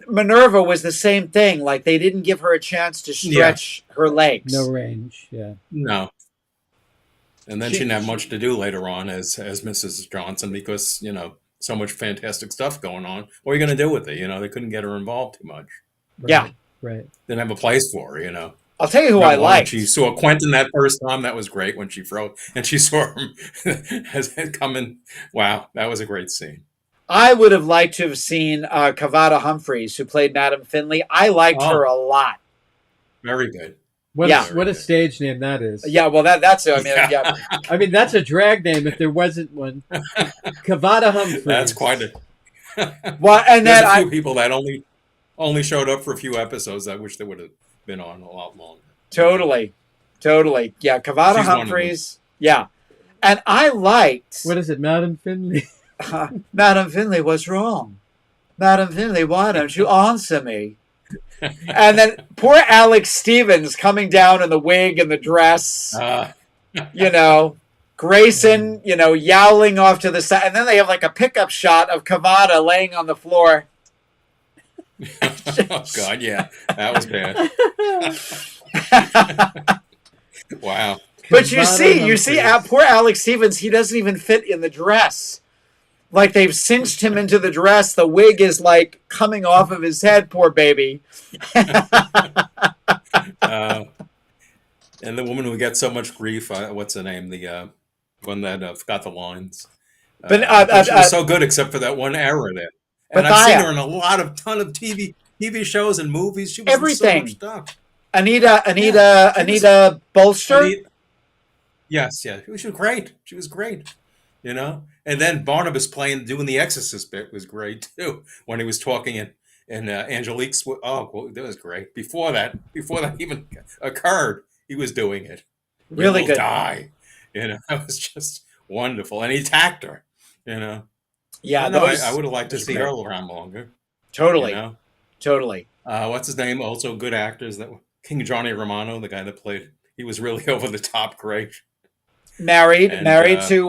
Minerva was the same thing. Like they didn't give her a chance to stretch her legs. No range, No. And then she didn't have much to do later on as Mrs. Johnson because so much fantastic stuff going on. What are you going to do with it? They couldn't get her involved too much. Right. Didn't have a place for her. I'll tell you who I liked. She saw Quentin that first time. That was great when she froze, and she saw him as coming. Wow, that was a great scene. I would have liked to have seen Kavada Humphreys, who played Madam Finley. I liked her a lot. Very good. What a stage name that is. Yeah, well, that's I mean, that's a drag name if there wasn't one. Kavada Humphreys. That's quite a. Well, and there's a few people that only showed up for a few episodes. I wish they would have been on a lot longer. Totally. Yeah, Kavada Humphreys. Yeah, and I liked. What is it, Madam Finley? Madam Finley, what's wrong? Madam Finley, why don't you answer me? And then poor Alex Stevens coming down in the wig and the dress, Grayson, yowling off to the side. And then they have like a pickup shot of Kavada laying on the floor. Oh, God, yeah. That was bad. Wow. But you see, poor Alex Stevens, he doesn't even fit in the dress. Like they've cinched him into the dress. The wig is like coming off of his head, poor baby. And the woman who gets so much grief, what's her name? The one that forgot the lines. But she was so good except for that one error there. And I've seen her Bathia, in ton of TV shows and movies. She was in so much everything. stuff. Anita, Yeah, Anita, she was. Anita Bolster. Anita, yes, yeah, she was great. She was great. You know, and then Barnabas doing the Exorcist bit was great too. When he was talking in Angelique's. Oh, well, that was great. Before that even occurred, he was doing it. You Really will good. die. You know, that was just wonderful, and he attacked her. You know, Yeah, no, I those would have liked to those are see her great. around longer. You Totally, know, totally. what's his name? Also, good actors King Johnny Romano, the guy that played. He was really over the top great. Married, And married to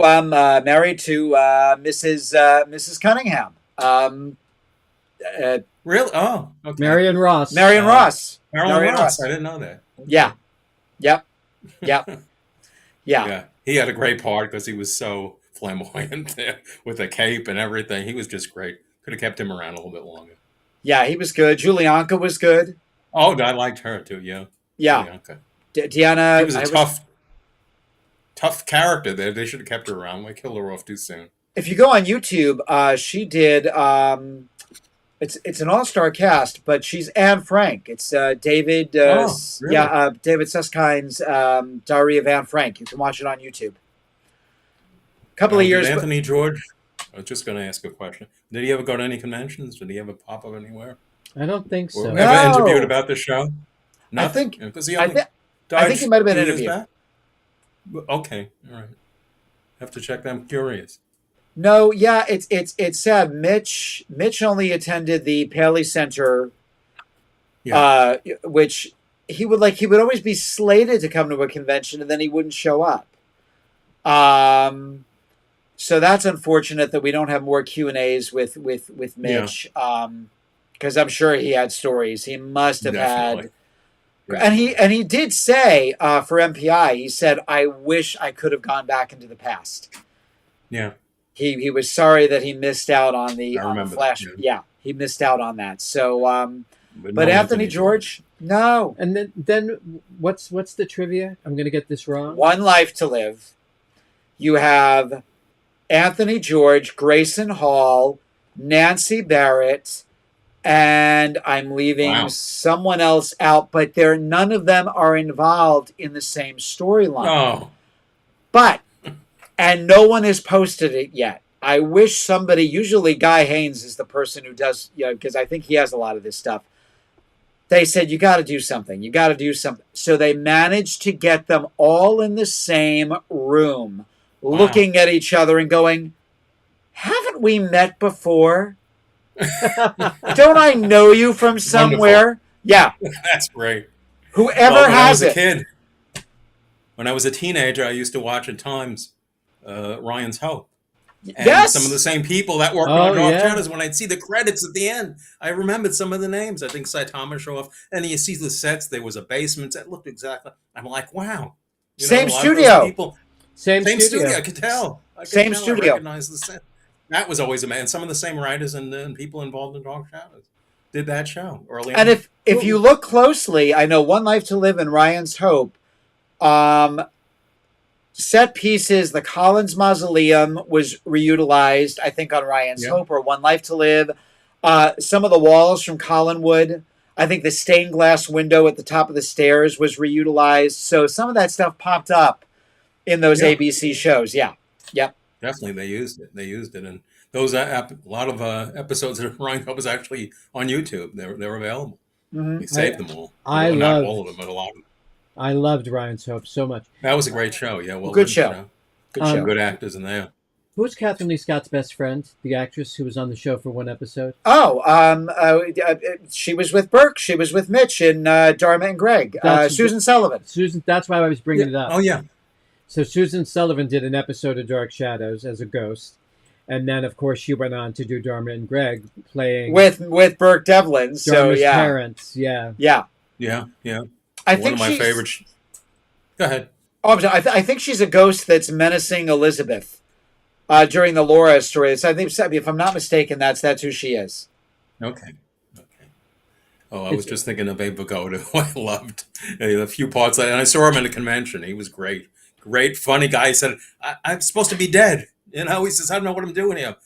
Mrs. Cunningham. Uh, really, oh, okay. Marion Ross. Marion Ross. Marilyn Marion Ross. Ross. I didn't know that. Yeah. Yep. Yep. Yeah. Yeah, he had a great part because he was so flamboyant there with the cape and everything. He was just great. Could have kept him around a little bit longer. Yeah, he was good. Julianka was good. Oh, I liked her too. Yeah, Yeah. Bianca. She Deanna. was a tough character there. They should have kept her around. Why kill her off too soon? If you go on YouTube, she did. It's an all-star cast, but she's Anne Frank. It's David. Oh, really? Yeah, David Suskind's Diary of Anne Frank. You can watch it on YouTube. A couple of Did years. Anthony George. I was just going to ask a question. Did he ever go to any conventions? Did he ever pop up anywhere? I don't think so. Or No. ever interviewed about the show? I think. Because he I, only th- died I think he might have been 2 years interviewed. back? Okay, all right. Have to check that. I'm curious. No, yeah, it's sad. Mitch only attended the Paley Center, which he would always be slated to come to a convention and then he wouldn't show up. So that's unfortunate that we don't have more Q&As with Mitch. Because I'm sure he had stories. He must have Definitely. had, and he did say for MPI, he said, "I wish I could have gone back into the past." Yeah. He was sorry that he missed out on the I remember Flash. that, Yeah, he missed out on that. So, but no Anthony George, no. And then what's the trivia? I'm going to get this wrong. One Life to Live. You have Anthony George, Grayson Hall, Nancy Barrett, and I'm leaving someone else out, but none of them are involved in the same storyline. Oh. But, and no one has posted it yet. I wish somebody, usually Guy Haynes is the person who does, because I think he has a lot of this stuff. They said, you got to do something. You got to do something. So they managed to get them all in the same room, looking at each other and going, haven't we met before? Don't I know you from somewhere? Wonderful. Yeah. That's great. Whoever has it. When I was a teenager, I used to watch at times Ryan's Hope. And yes. some of the same people that worked on Dark Shadows, when I'd see the credits at the end, I remembered some of the names. I think Saitama show off. And then you see the sets. There was a basement that looked exactly. I'm like, wow. Same studio. Same studio. I could tell. Same studio. I recognized the set. That was always amazing. Some of the same writers and people involved in Dark Shadows did that show early on. And if you look closely, I know One Life to Live and Ryan's Hope, set pieces, the Collins Mausoleum was reutilized, I think, on Ryan's Hope or One Life to Live. Some of the walls from Collinwood, I think the stained glass window at the top of the stairs was reutilized. So some of that stuff popped up in those ABC shows. Yeah. Yep. Definitely, they used it, and those a lot of episodes of Ryan Hope was actually on YouTube. They were available. Mm-hmm. They saved them all. Not all of them, but a lot of them. I loved Ryan's Hope so much. That was a great show. Yeah, good show. Good show. Good actors in there. Who's Catherine Lee Scott's best friend? The actress who was on the show for one episode. She was with Burke. She was with Mitch in Dharma and Greg. Susan Sullivan. Susan. That's why I was bringing it up. Oh yeah. So Susan Sullivan did an episode of Dark Shadows as a ghost, and then of course she went on to do Dharma and Greg, playing with Burke Devlin. Dharma's parents. Yeah. I One think of my favorites. Go ahead. Oh, I think she's a ghost that's menacing Elizabeth during the Laura story. I think, if I'm not mistaken, that's who she is. Okay. Oh, I was just thinking of Abe Vigoda, who I loved. A few parts, and I saw him in a convention. He was great, funny guy. He said, "I'm supposed to be dead." He says, "I don't know what I'm doing here."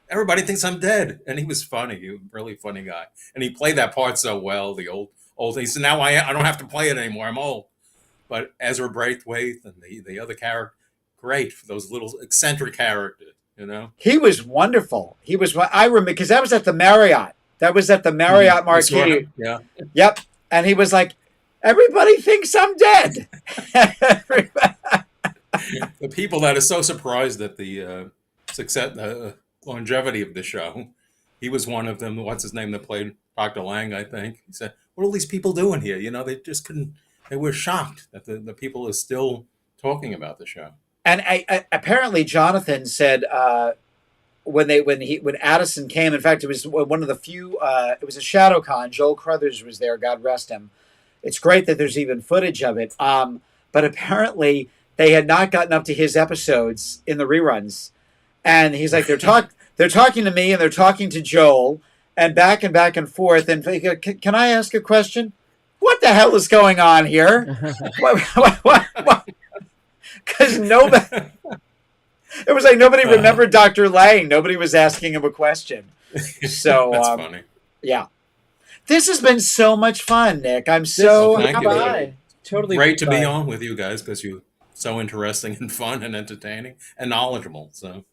everybody thinks I'm dead. And he was funny. He was a really funny guy. And he played that part so well, the old he said, now I don't have to play it anymore. I'm old. But Ezra Braithwaite and the other character, great for those little eccentric characters, you know? He was wonderful. He was, I remember, because that was at the Marriott. That was at the Marriott Marquis. Yeah. Yep. And he was like, everybody thinks I'm dead. The people that are so surprised at the success, longevity of the show, he was one of them. What's his name that played Dr. Lang, I think. He said, what are all these people doing here? You know, they just couldn't, they were shocked that the people are still talking about the show. And apparently Jonathan said when Addison came, in fact, it was one of the few, it was a ShadowCon. Joel Crothers was there, God rest him. It's great that there's even footage of it. But apparently they had not gotten up to his episodes in the reruns. And he's like, they're talking to me and they're talking to Joel and back and forth. And can I ask a question? What the hell is going on here? What? Because nobody, it was like nobody remembered Dr. Lang. Nobody was asking him a question. So that's funny. Yeah. This has been so much fun, Nick. I'm so happy. Totally great to be on with you guys because you're so interesting and fun and entertaining and knowledgeable. So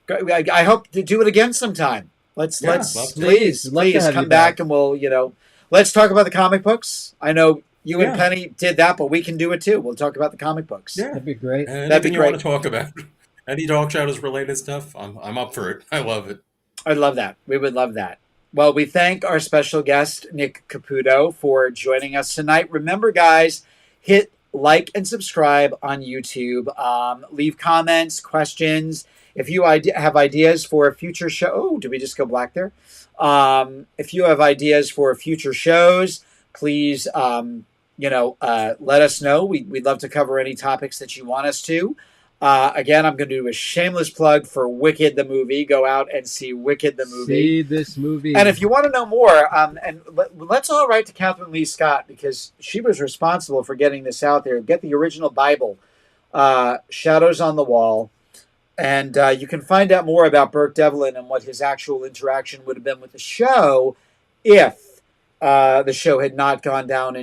I hope to do it again sometime. Let's please come back and we'll let's talk about the comic books. I know you and Penny did that, but we can do it too. We'll talk about the comic books. Yeah, that'd be great. Anything you want to talk about? Any Dark Shadows related stuff? I'm up for it. I love it. I'd love that. We would love that. Well, we thank our special guest, Nick Caputo, for joining us tonight. Remember, guys, hit like and subscribe on YouTube. Leave comments, questions. If you have ideas for a future show... Oh, did we just go black there? If you have ideas for future shows, please, let us know. We'd love to cover any topics that you want us to. Again, I'm going to do a shameless plug for Wicked the movie. Go out and see Wicked the movie. See this movie. And if you want to know more, let's all write to Catherine Lee Scott because she was responsible for getting this out there. Get the original Bible, Shadows on the Wall. And you can find out more about Burke Devlin and what his actual interaction would have been with the show if the show had not gone down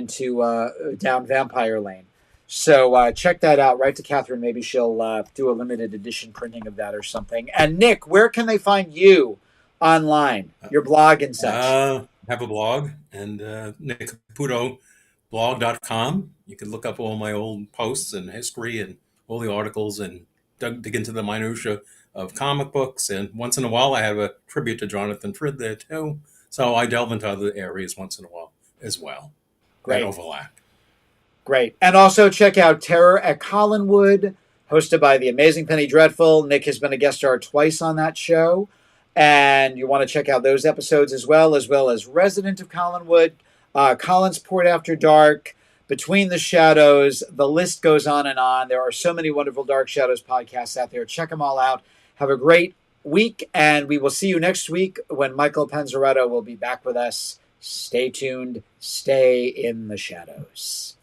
down Vampire Lane. So check that out. Write to Catherine. Maybe she'll do a limited edition printing of that or something. And Nick, where can they find you online? Your blog and such. I have a blog and nickcaputoblog.com. You can look up all my old posts and history and all the articles and dig into the minutia of comic books. And once in a while, I have a tribute to Jonathan Frid there too. So I delve into other areas once in a while as well. Great. That overlap. Great. And also check out Terror at Collinwood, hosted by the amazing Penny Dreadful. Nick has been a guest star twice on that show. And you want to check out those episodes as well as Resident of Collinwood, Collinsport After Dark, Between the Shadows. The list goes on and on. There are so many wonderful Dark Shadows podcasts out there. Check them all out. Have a great week. And we will see you next week when Michael Panzaretto will be back with us. Stay tuned. Stay in the shadows.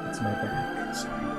It's my back. Sorry.